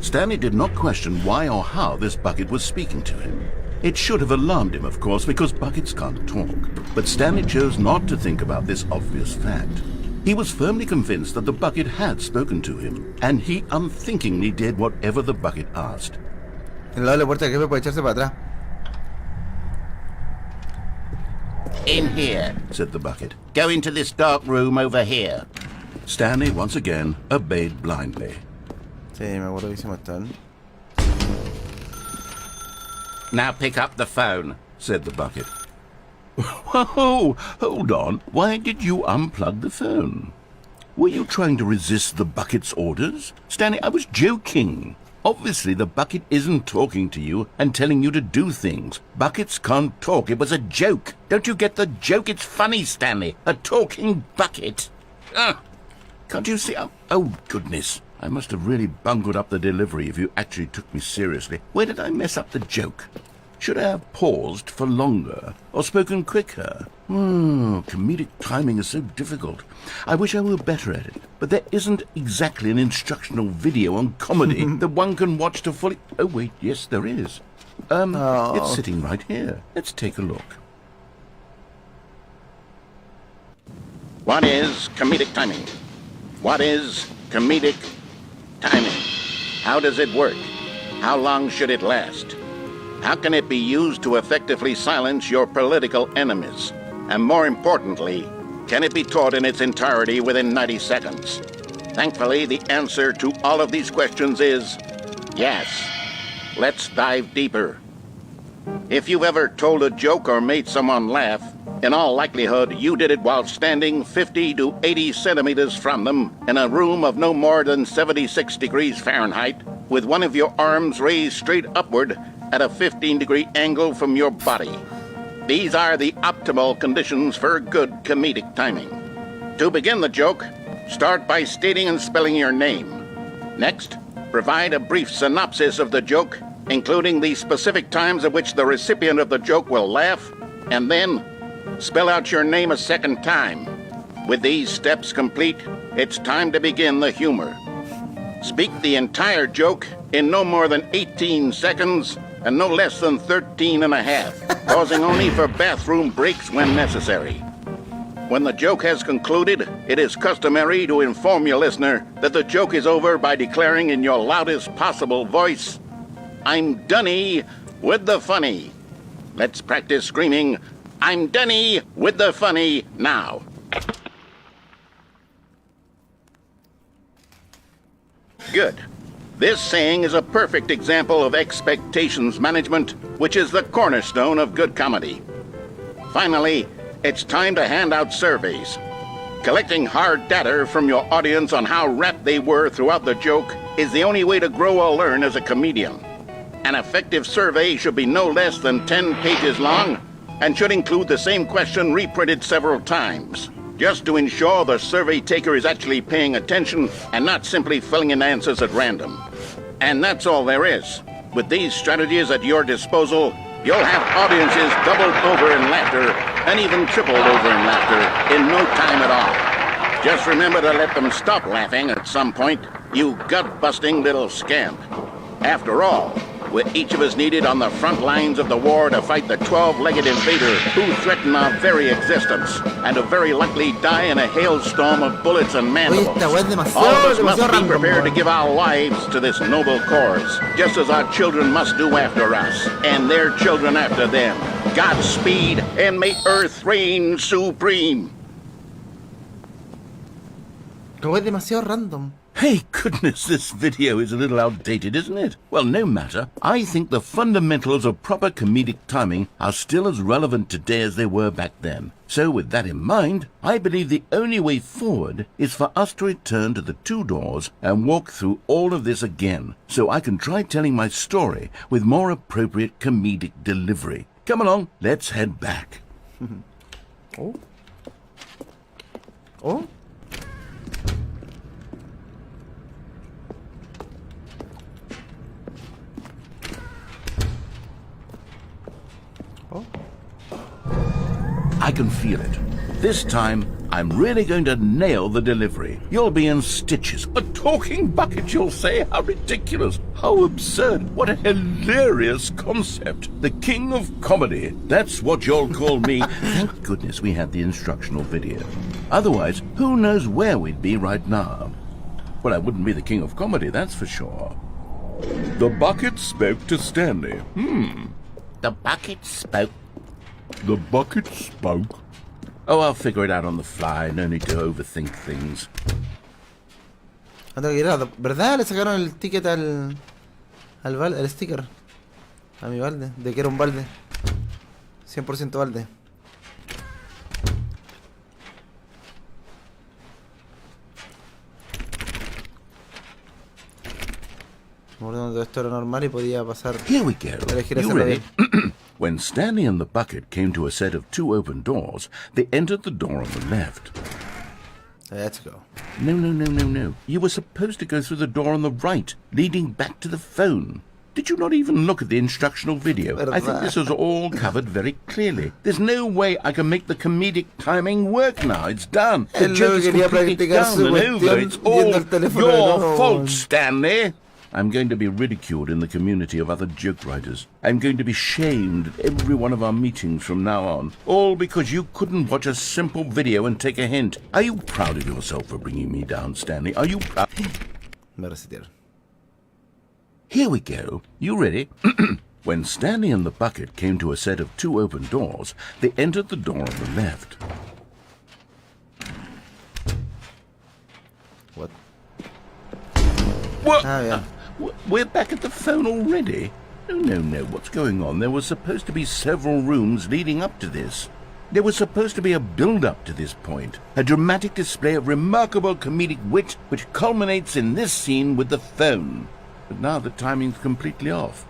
[SPEAKER 1] Stanley did not question why or how this bucket was speaking to him. It should have alarmed him, of course, because buckets can't talk. But Stanley chose not to think about this obvious fact. He was firmly convinced that the bucket had spoken to him, and he unthinkingly did whatever the bucket asked.
[SPEAKER 2] En el lado de la puerta del jefe puede echarse para atrás.
[SPEAKER 7] In here.
[SPEAKER 1] Said the bucket.
[SPEAKER 7] Go into this dark room over here.
[SPEAKER 1] Stanley once again obeyed blindly.
[SPEAKER 2] Sí, me acuerdo que hicimos esto.
[SPEAKER 7] Now pick up the phone.
[SPEAKER 1] Said the bucket. Whoa, hold on. Why did you unplug the phone? Were you trying to resist the bucket's orders? Stanley, I was joking. Obviously, the bucket isn't talking to you and telling you to do things. Buckets can't talk. It was a joke.
[SPEAKER 7] Don't you get the joke? It's funny, Stanley. A talking bucket.
[SPEAKER 1] Can't you see? Oh, goodness. I must have really bungled up the delivery if you actually took me seriously. Where did I mess up the joke? Should I have paused for longer or spoken quicker? Comedic timing is so difficult. I wish I were better at it, but there isn't exactly an instructional video on comedy that one can watch to fully... Oh, wait, yes, there is. It's sitting right here. Let's take a look.
[SPEAKER 7] What is comedic timing? What is comedic timing? How does it work? How long should it last? How can it be used to effectively silence your political enemies? And more importantly, can it be taught in its entirety within 90 seconds? Thankfully, the answer to all of these questions is yes. Let's dive deeper. If you've ever told a joke or made someone laugh, in all likelihood, you did it while standing 50 to 80 centimeters from them in a room of no more than 76 degrees Fahrenheit, with one of your arms raised straight upward at a 15-degree angle from your body. These are the optimal conditions for good comedic timing. To begin the joke, start by stating and spelling your name. Next, provide a brief synopsis of the joke, including the specific times at which the recipient of the joke will laugh, and then spell out your name a second time. With these steps complete, it's time to begin the humor. Speak the entire joke in no more than 18 seconds and no less than 13 and a half, pausing only for bathroom breaks when necessary. When the joke has concluded, it is customary to inform your listener that the joke is over by declaring in your loudest possible voice, "I'm dunny with the funny." Let's practice screaming, "I'm dunny with the funny" now. Good. This saying is a perfect example of expectations management, which is the cornerstone of good comedy. Finally, it's time to hand out surveys. Collecting hard data from your audience on how rapt they were throughout the joke is the only way to grow or learn as a comedian. An effective survey should be no less than 10 pages long and should include the same question reprinted several times, just to ensure the survey taker is actually paying attention and not simply filling in answers at random. And that's all there is. With these strategies at your disposal, you'll have audiences doubled over in laughter and even tripled over in laughter in no time at all. Just remember to let them stop laughing at some point, you gut-busting little scamp. After all, we're each of us needed on the front lines of the war to fight the 12-legged invader who threaten our very existence, and to very likely die in a hailstorm of bullets and mandibles.
[SPEAKER 2] Oye, esta weá es
[SPEAKER 7] All of us
[SPEAKER 2] demasiado
[SPEAKER 7] must be
[SPEAKER 2] random,
[SPEAKER 7] prepared to
[SPEAKER 2] weón.
[SPEAKER 7] give our lives to this noble cause, just as our children must do after us, and their children after them. Godspeed, and may Earth reign supreme.
[SPEAKER 2] La weá es demasiado random.
[SPEAKER 4] Hey, goodness, this video is a little outdated, isn't it? Well, no matter. I think the fundamentals of proper comedic timing are still as relevant today as they were back then. So with that in mind, I believe the only way forward is for us to return to the 2 doors and walk through all of this again, so I can try telling my story with more appropriate comedic delivery. Come along, let's head back.
[SPEAKER 2] Oh. Oh.
[SPEAKER 4] I can feel it. This time, I'm really going to nail the delivery. You'll be in stitches. A talking bucket, you'll say? How ridiculous. How absurd. What a hilarious concept. The king of comedy. That's what you'll call me. Thank goodness we had the instructional video. Otherwise, who knows where we'd be right now. Well, I wouldn't be the king of comedy, that's for sure. The bucket spoke to Stanley.
[SPEAKER 7] The bucket spoke.
[SPEAKER 4] The bucket spoke. Oh, I'll figure it out on the fly. No need to overthink things.
[SPEAKER 2] Anda que era, ¿verdad? Le sacaron el ticket al balde, el sticker. A mi balde, de que era un balde. 100% balde. Me acuerdo cuando todo esto era normal y podía pasar.
[SPEAKER 4] Here we go.
[SPEAKER 2] Elegir
[SPEAKER 4] You
[SPEAKER 2] hacerlo
[SPEAKER 4] ready?
[SPEAKER 2] bien.
[SPEAKER 4] When Stanley and the bucket came to a set of 2 open doors, they entered the door on the left.
[SPEAKER 2] Let's go.
[SPEAKER 4] No. You were supposed to go through the door on the right, leading back to the phone. Did you not even look at the instructional video? I think this was all covered very clearly. There's no way I can make the comedic timing work now. It's done. The joke is completely done and over. It's all your fault, Stanley. I'm going to be ridiculed in the community of other joke writers. I'm going to be shamed at every one of our meetings from now on. All because you couldn't watch a simple video and take a hint. Are you proud of yourself for bringing me down, Stanley? Are you proud?
[SPEAKER 2] Me resetearon.
[SPEAKER 4] Here we go. You ready? When Stanley and the bucket came to a set of 2 open doors, they entered the door on the left.
[SPEAKER 2] What?
[SPEAKER 4] What?
[SPEAKER 2] Ah, yeah.
[SPEAKER 4] We're back at the phone already? No. What's going on? There was supposed to be several rooms leading up to this. There was supposed to be a build-up to this point. A dramatic display of remarkable comedic wit which culminates in this scene with the phone. But now the timing's completely off.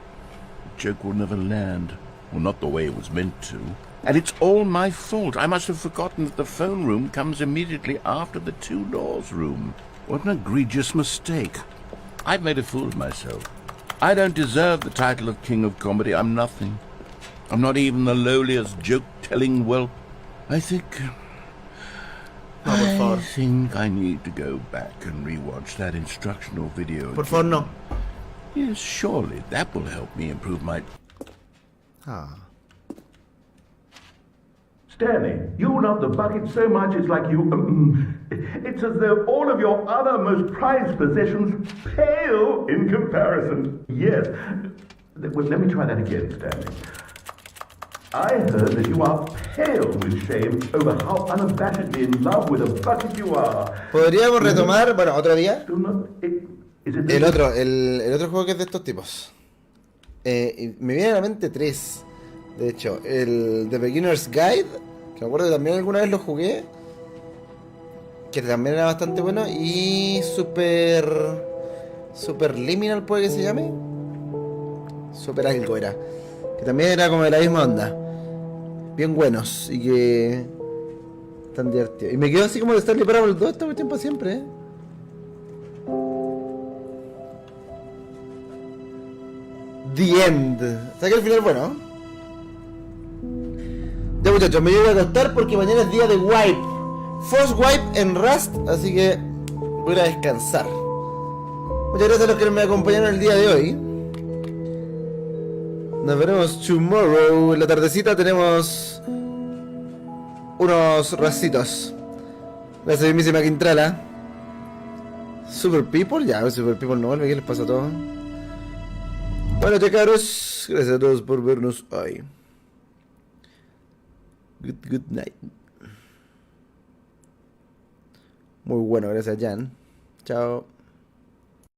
[SPEAKER 4] The joke will never land. Well, not the way it was meant to. And it's all my fault. I must have forgotten that the phone room comes immediately after the 2 doors room. What an egregious mistake. I've made a fool of myself. I don't deserve the title of King of Comedy. I'm nothing. I'm not even the lowliest joke-telling whelp. I think I need to go back and rewatch that instructional video.
[SPEAKER 2] Por favor, no.
[SPEAKER 4] Yes, surely that will help me improve my...
[SPEAKER 2] Ah.
[SPEAKER 4] Stanley, you love the bucket so much it's like you... it's as though all of your other most prized possessions pale in comparison. Yes. Well, let me try that again, Stanley. I heard that you are pale with shame over how unabashedly in love with a bucket you are.
[SPEAKER 2] Podríamos retomar, bueno, otro día.
[SPEAKER 4] Is it
[SPEAKER 2] El otro juego que es de estos tipos. Y me viene a la mente 3. De hecho, el The Beginner's Guide, que me acuerdo que también alguna vez lo jugué, que también era bastante bueno, y Super Liminal, puede que se llame. Super algo era, que también era como de la misma onda, bien buenos y que tan divertidos. Y me quedo así como de Stanley Parable todo este tiempo siempre, The End. ¿Sabes que el final es bueno? Ya, muchachos, me voy a acostar porque mañana es día de wipe. First wipe en Rust, así que voy a descansar. Muchas gracias a los que me acompañaron el día de hoy. Nos veremos tomorrow. En la tardecita tenemos unos racitos. Gracias a mismísima Quintrala. Super People, ya, Super People no vuelve, ¿qué les pasa a todos? Bueno, cabros, gracias a todos por vernos hoy. Good night. Muy bueno, gracias Jan. Chao.